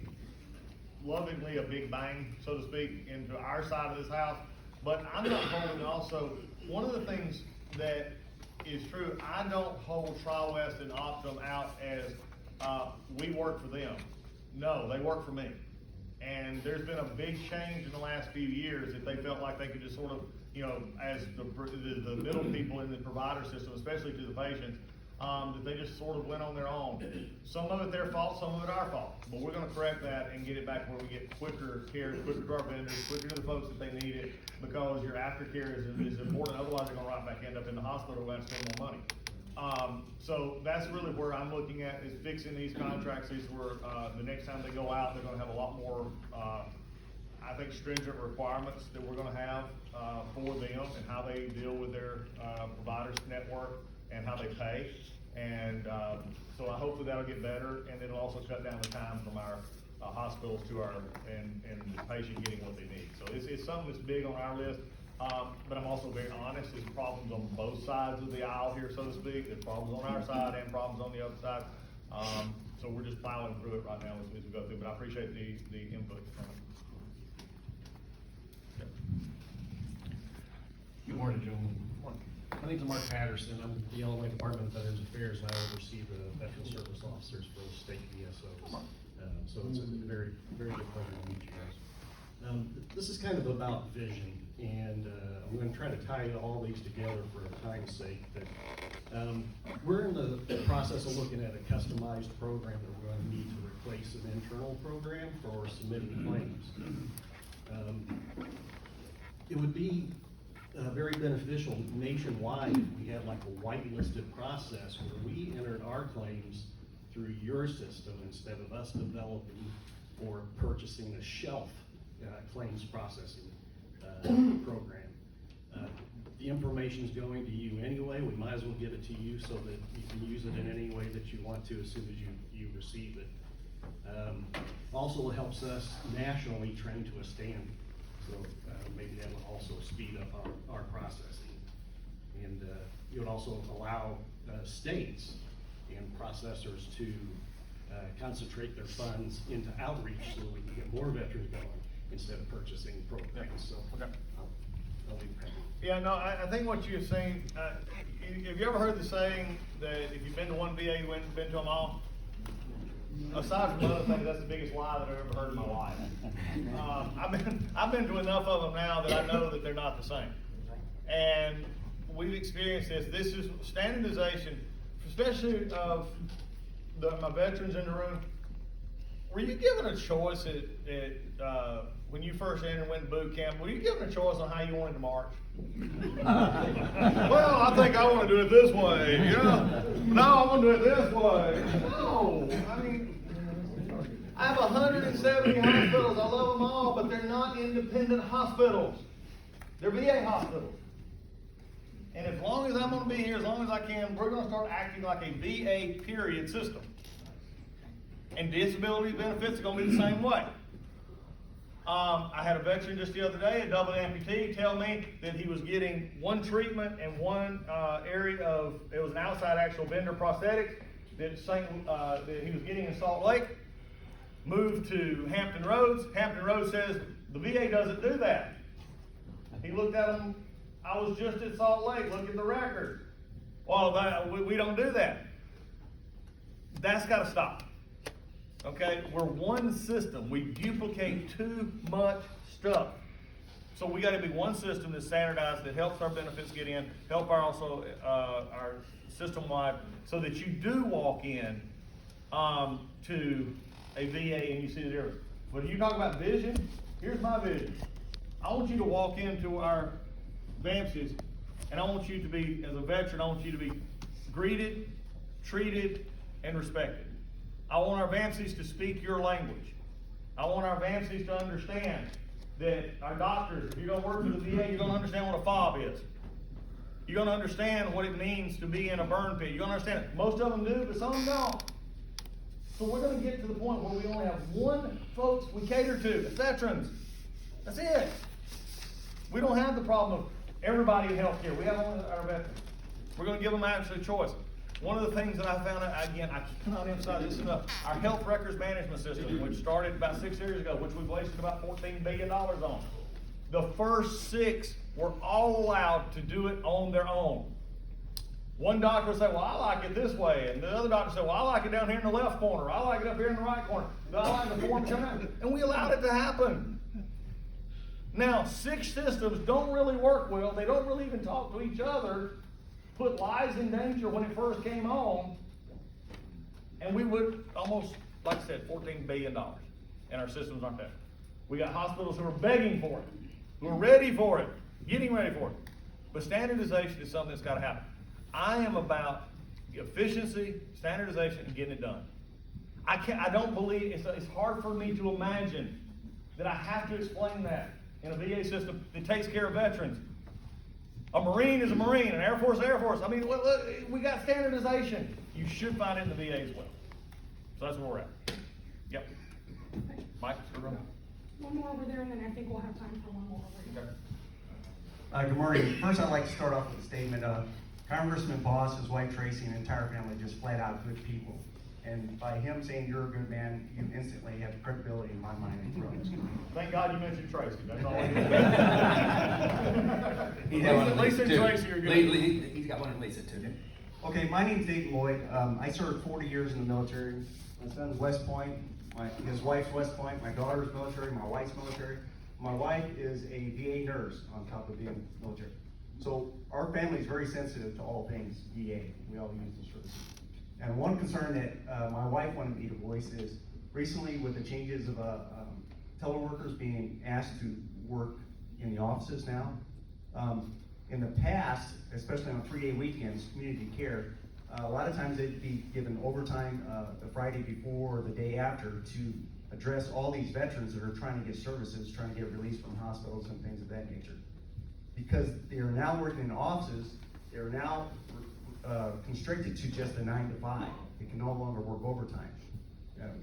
lovingly a big bang, so to speak, into our side of this house. But I'm not holding also, one of the things that is true, I don't hold TriWest and Optum out as we work for them. No, they work for me. And there's been a big change in the last few years that they felt like they could just sort of, as the middle people in the provider system, especially to the patients, that they just sort of went on their own. Some of it their fault, some of it our fault. But we're going to correct that and get it back where we get quicker care, quicker to our vendors, quicker to the folks that they need it, because your aftercare is important. Otherwise, they're going to right back end up in the hospital and spend more money. So that's really where I'm looking at, is fixing these contracts. These were the next time they go out, they're going to have a lot more, I think, stringent requirements that we're going to have for them and how they deal with their providers network and how they pay. And so I hopefully that'll get better, and it'll also cut down the time from our hospitals to our, and the patient getting what they need. So it's something that's big on our list. But I'm also very honest, there's problems on both sides of the aisle here, so to speak. There's problems on our side and problems on the other side. So we're just plowing through it right now as we go through, but I appreciate the input from it. Good morning, gentlemen. My name is Mark Patterson. I'm with the Illinois Department of Veterans Affairs, and I oversee the Veteran Service Officers for the state VSOs. So it's a very, very good pleasure to meet you guys. This is kind of about vision, and I'm going to try to tie all these together for time's sake. But we're in the process of looking at a customized program that we're going to need to replace an internal program for submitting claims. It would be very beneficial nationwide if we had like a whitelisted process where we entered our claims through your system instead of us developing or purchasing a shelf claims processing program. The information's going to you anyway. We might as well give it to you so that you can use it in any way that you want to as soon as you receive it. Also helps us nationally train to a standard. So maybe that would also speed up our processing. And it would also allow states and processors to concentrate their funds into outreach so that we can get more veterans going instead of purchasing programs. So I'll leave it. Yeah, no, I think what you're saying, have you ever heard the saying that if you've been to one VA, you've been to them all? Aside from other things, that's the biggest lie that I've ever heard in my life. I've been to enough of them now that I know that they're not the same. And we've experienced this. This is standardization, especially of my veterans in the room. Were you given a choice when you first entered and went to boot camp? Were you given a choice on how you wanted to march? Well, I think I want to do it this way. Yeah. No, I want to do it this way. No, I mean, I have 170 hospitals. I love them all, but they're not independent hospitals. They're VA hospitals. And as long as I'm going to be here, as long as I can, we're going to start acting like a VA period system. And disability benefits are going to be the same way. I had a veteran just the other day, a double amputee, tell me that he was getting one treatment and one area of, it was an outside actual vendor prosthetic that he was getting in Salt Lake. Moved to Hampton Roads. Hampton Roads says the VA doesn't do that. He looked at him, I was just at Salt Lake, look at the record. Well, we don't do that. That's got to stop. Okay, we're one system. We duplicate too much stuff. So we got to be one system that's standardized, that helps our benefits get in, help our system-wide, so that you do walk in to a VA and you see the difference. But if you talk about vision, here's my vision. I want you to walk into our VAMSs, and I want you to be, as a veteran, I want you to be greeted, treated, and respected. I want our VAMSs to speak your language. I want our VAMSs to understand that our doctors, if you're going to work for the VA, you're going to understand what a fob is. You're going to understand what it means to be in a burn pit. You're going to understand it. Most of them do, but some of them don't. So we're going to get to the point where we only have one folks we cater to. It's veterans. That's it. We don't have the problem of everybody in healthcare. We have only our veterans. We're going to give them actually a choice. One of the things that I found out, again, I cannot emphasize this enough, our health records management system, which started about 6 years ago, which we've wasted about $14 billion on. The first 6 were all allowed to do it on their own. One doctor would say, well, I like it this way. And the other doctor said, well, I like it down here in the left corner. I like it up here in the right corner. I like the form turned out. And we allowed it to happen. Now, 6 systems don't really work well. They don't really even talk to each other. Put lives in danger when it first came on, and we would almost, like I said, $14 billion, and our systems aren't there. We got hospitals who are begging for it, who are ready for it, getting ready for it. But standardization is something that's got to happen. I am about efficiency, standardization, and getting it done. I don't believe, it's hard for me to imagine that I have to explain that in a VA system that takes care of veterans. A Marine is a Marine, an Air Force is Air Force. I mean, look, we got standardization. You should find it in the VA as well. So that's where we're at. Yep. Mike, you're running. One more over there, and then I think we'll have time for one more over here. Okay. Good morning. First, I'd like to start off with a statement. Congressman Bost, his wife Tracy, and the entire family just flat out good people. And by him saying you're a good man, you instantly have credibility in my mind and throughout this community. Thank God you mentioned Tracy, that's all I need. He's got one at Lisa and least Tracy are good. He's got one at least too. Okay, my name's Dave Lloyd. I served 40 years in the military. My son's West Point, his wife's West Point, my daughter's military, my wife's military. My wife is a VA nurse on top of being military. So our family is very sensitive to all things VA. We all use the services. And one concern that my wife wanted me to voice is recently with the changes of teleworkers being asked to work in the offices now. In the past, especially on 3-day weekends, community care, a lot of times they'd be given overtime the Friday before or the day after to address all these veterans that are trying to get services, trying to get released from hospitals and things of that nature. Because they are now working in offices, they are now constricted to just a 9 to 5. They can no longer work overtime,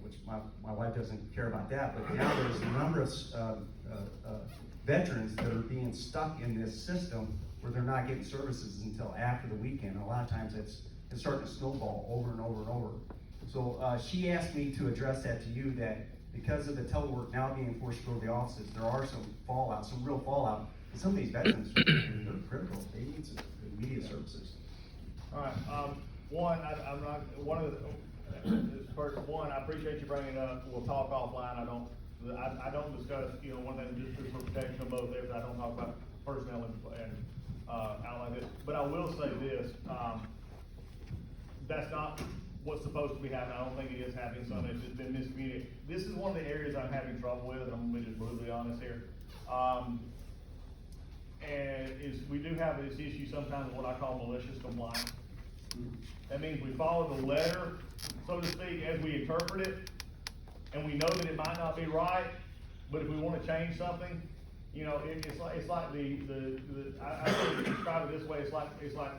which my wife doesn't care about that. But now there's a number of veterans that are being stuck in this system where they're not getting services until after the weekend. And a lot of times it's starting to snowball over and over and over. So she asked me to address that to you, that because of the telework now being forced to go to the offices, there are some fallout, some real fallout. And some of these veterans, they're critical. They need some immediate services. All right, I'm not, I appreciate you bringing it up, we'll talk offline, I don't discuss, one thing, just for protection of both areas, I don't talk about personnel and out like this, but I will say this, that's not what's supposed to be happening. I don't think it is happening. Some it's just been miscommunicated. This is one of the areas I'm having trouble with, and I'm gonna be just brutally honest here. And we do have this issue sometimes of what I call malicious compliance. That means we follow the letter, so to speak, as we interpret it, and we know that it might not be right, but if we want to change something, it's like I sort of describe it this way. It's like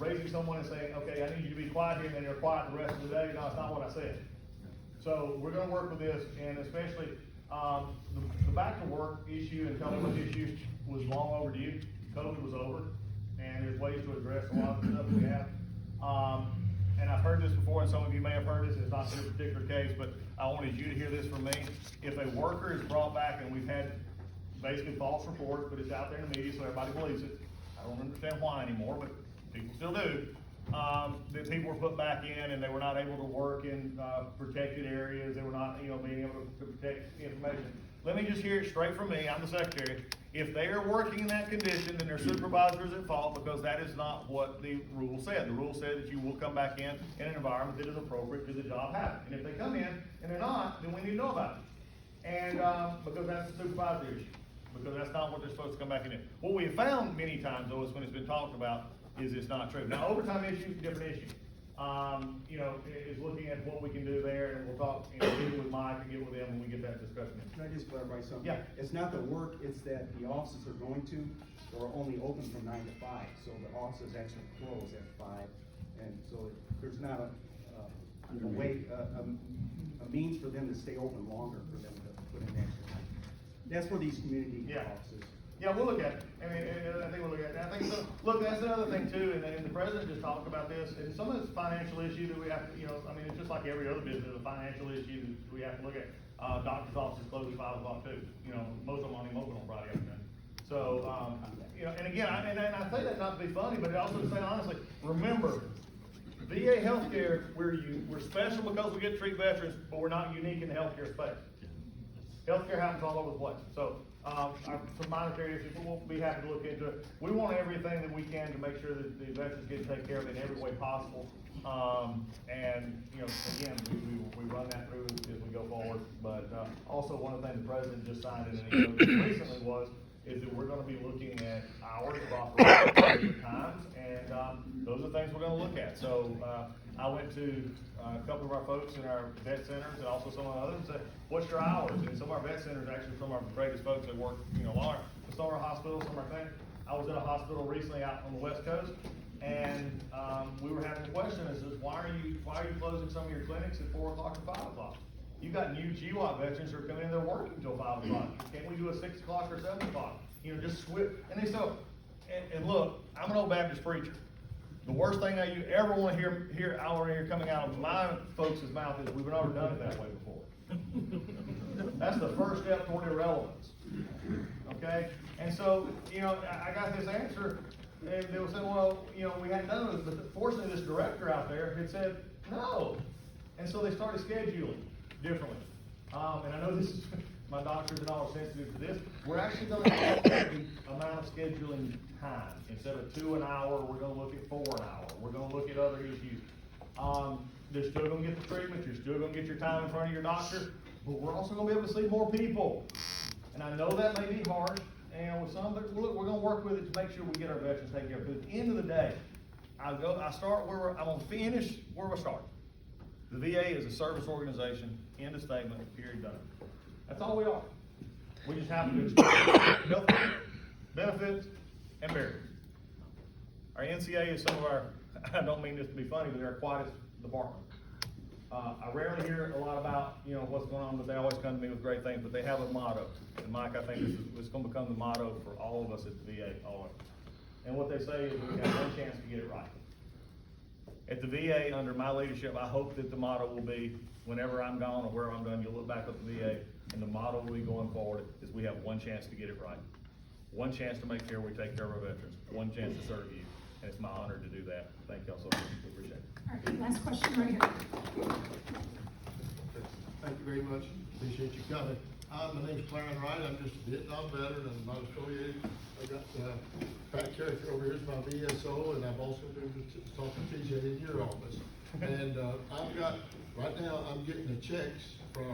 raising someone and saying, okay, I need you to be quiet here, and then they're quiet the rest of the day. No, it's not what I said. So we're going to work with this, and especially the back to work issue and telework issue was long overdue. COVID was over, and there's ways to address a lot of the stuff we have. And I've heard this before, and some of you may have heard this. It's not this particular case, but I wanted you to hear this from me. If a worker is brought back, and we've had basically false reports, but it's out there in the media, so everybody believes it. I don't understand why anymore, but people still do. That people were put back in, and they were not able to work in protected areas. They were not, being able to protect the information. Let me just hear it straight from me. I'm the secretary. If they are working in that condition, then their supervisor is at fault, because that is not what the rule said. The rule said that you will come back in an environment that is appropriate to the job happening. And if they come in and they're not, then we need to know about it. And because that's the supervisory issue, because that's not what they're supposed to come back in. What we have found many times, though, is when it's been talked about, is it's not true. Now, overtime issue, different issue. Is looking at what we can do there, and we'll talk, get with Mike and get with them when we get that discussion in. Can I just clarify something? Yeah. It's not the work, it's that the offices are going to, are only open from 9 to 5, so the offices actually close at 5, and so there's not a way, a means for them to stay open longer, for them to put in extra time. That's for these community offices. Yeah, we'll look at it. I think we'll look at it. I think so. Look, that's another thing too, and the president just talked about this, and some of it's financial issue that we have to, it's just like every other business, a financial issue that we have to look at. Doctor's offices close at 5 o'clock too. Most of them aren't even open on Friday afternoon. So, and again, I say that not to be funny, but also to say honestly, remember, VA healthcare, we're special because we get to treat veterans, but we're not unique in the healthcare space. Healthcare happens all over the place. So, some monetary issues, we'll be happy to look into it. We want everything that we can to make sure that the veterans get taken care of in every way possible. And, again, we run that through as we go forward. But also one of the things the president just signed in an email recently is that we're going to be looking at hours of operation, times, and those are things we're going to look at. So I went to a couple of our folks in our vet centers and also some of the others and said, what's your hours? And some of our vet centers, actually some of our greatest folks that work, longer. Some of our hospitals, some of our things. I was in a hospital recently out on the West Coast, and we were having a question, is why are you closing some of your clinics at 4 o'clock or 5 o'clock? You got new GWAT veterans who are coming in there working until 5 o'clock. Can't we do a 6 o'clock or 7 o'clock? You know, just switch. And they so, and look, I'm an old Baptist preacher. The worst thing that you ever want to hear coming out of my folks' mouth is we've never done it that way before. That's the first step toward irrelevance. Okay? And so, you know, I got this answer, and they would say, well, you know, we hadn't done it, but fortunately this director out there had said, no. And so they started scheduling differently. And I know this is, my doctors and all are sensitive to this. We're actually going to add the amount of scheduling time. Instead of 2 an hour, we're going to look at 4 an hour. We're going to look at other issues. They're still going to get the treatment. You're still going to get your time in front of your doctor. But we're also going to be able to see more people. And I know that may be hard. And with some, but look, we're going to work with it to make sure we get our veterans taken care of. But at the end of the day, I'm going to finish where we start. The VA is a service organization. End of statement. Period. Done. That's all we are. We just happen to expect health benefits and barriers. Our NCA is some of our, I don't mean this to be funny, but they're our quietest department. I rarely hear a lot about, you know, what's going on, but they always come to me with great things, but they have a motto. And Mike, I think this is going to become the motto for all of us at the VA, always. And what they say is we have one chance to get it right. At the VA, under my leadership, I hope that the motto will be, whenever I'm gone or wherever I'm done, you'll look back at the VA, and the motto will be going forward is we have one chance to get it right. One chance to make sure we take care of our veterans. One chance to serve you. And it's my honor to do that. Thank y'all so much. Appreciate it. All right, last question right here. Thank you very much. Appreciate you coming. My name's Clarence Wright. I'm just a Vietnam veteran and I'm affiliated. I got Pat Carricker over here as my VSO, and I've also been talking to TJ in your office. And I've got, right now, I'm getting the checks for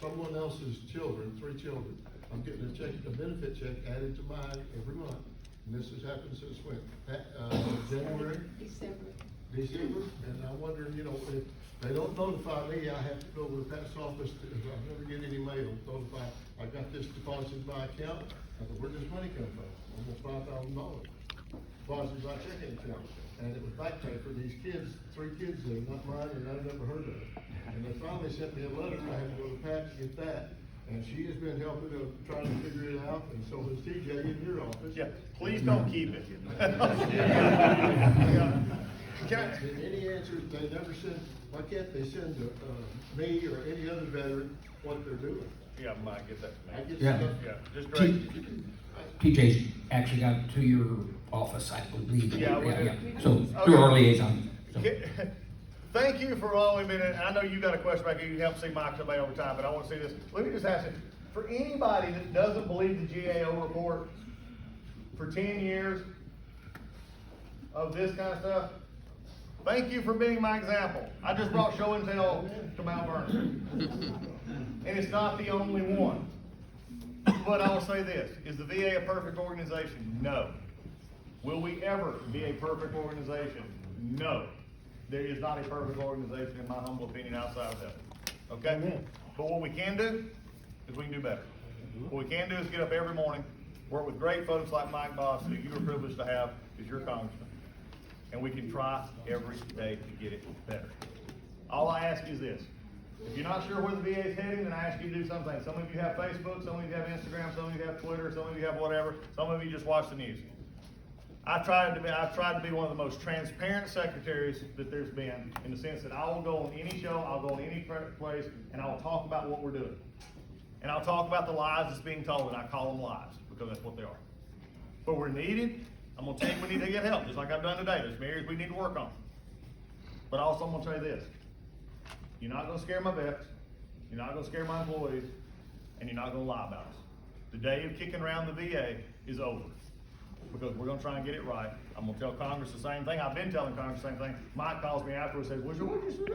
someone else's children, 3 children. I'm getting a check, a benefit check added to mine every month. And this has happened since when? January? December, and I wonder, you know, if they don't notify me, I have to go to Pat's office, I never get any mail, notify, I got this deposit in my account. I said, where'd this money come from? Almost $5,000. Deposited in my checking account. And it was back pay for these kids, 3 kids there, not mine, and I've never heard of it. And they finally sent me a letter, I had to go to Pat to get that. And she has been helping to try to figure it out, and so has TJ in your office. Yeah, please don't keep it. Any answers, they never send, why can't they send me or any other veteran what they're doing? Yeah, Mike, get that to me. I get Yeah. stuff. Yeah, just great. TJ's actually got it to your office, I believe. Yeah, we did. So, through our liaison. So. Thank you for allowing me to, I know you got a question back here, you helped see Mike somebody over time, but I want to say this. Let me just ask you, for anybody that doesn't believe the GAO report, for 10 years of this kind of stuff, thank you for being my example. I just brought show and tell to Mount Vernon. And it's not the only one. But I will say this, is the VA a perfect organization? No. Will we ever be a perfect organization? No. There is not a perfect organization, in my humble opinion, outside of that. Okay? But what we can do is we can do better. What we can do is get up every morning, work with great folks like Mike Bost, who you are privileged to have as your congressman. And we can try every day to get it better. All I ask is this. If you're not sure where the VA is heading, then I ask you to do something. Some of you have Facebook, some of you have Instagram, some of you have Twitter, some of you have whatever, some of you just watch the news. I've tried to be one of the most transparent secretaries that there's been, in the sense that I will go on any show, I'll go on any place, and I will talk about what we're doing. And I'll talk about the lies that's being told, and I call them lies, because that's what they are. But we're needed. I'm going to tell you we need to get help, just like I've done today. There's areas we need to work on. But also I'm going to tell you this. You're not going to scare my vets. You're not going to scare my employees. And you're not going to lie about us. The day of kicking around the VA is over. Because we're going to try and get it right. I'm going to tell Congress the same thing. I've been telling Congress the same thing. Mike calls me afterwards and says, what did you say?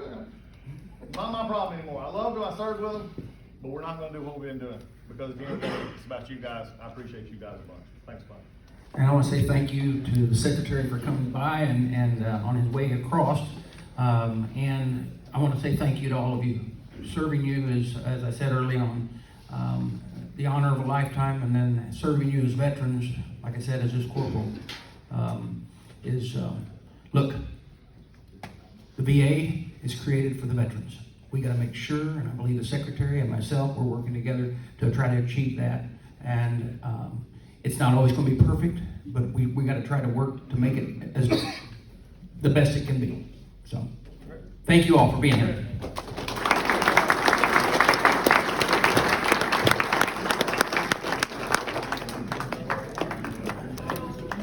It's not my problem anymore. I love them. I served with them. But we're not going to do what we've been doing. Because at the end of the day, it's about you guys. I appreciate you guys a bunch. Thanks, Mike. And I want to say thank you to the Secretary for coming by and on his way across. And I want to say thank you to all of you. Serving you is, as I said early on, the honor of a lifetime, and then serving you as veterans, like I said, as this corporal, look, the VA is created for the veterans. we gotta make sure, and I believe the secretary and myself, we're working together to try to achieve that. And it's not always gonna be perfect, but we gotta try to work to make it as the best it can be. So, thank you all for being here.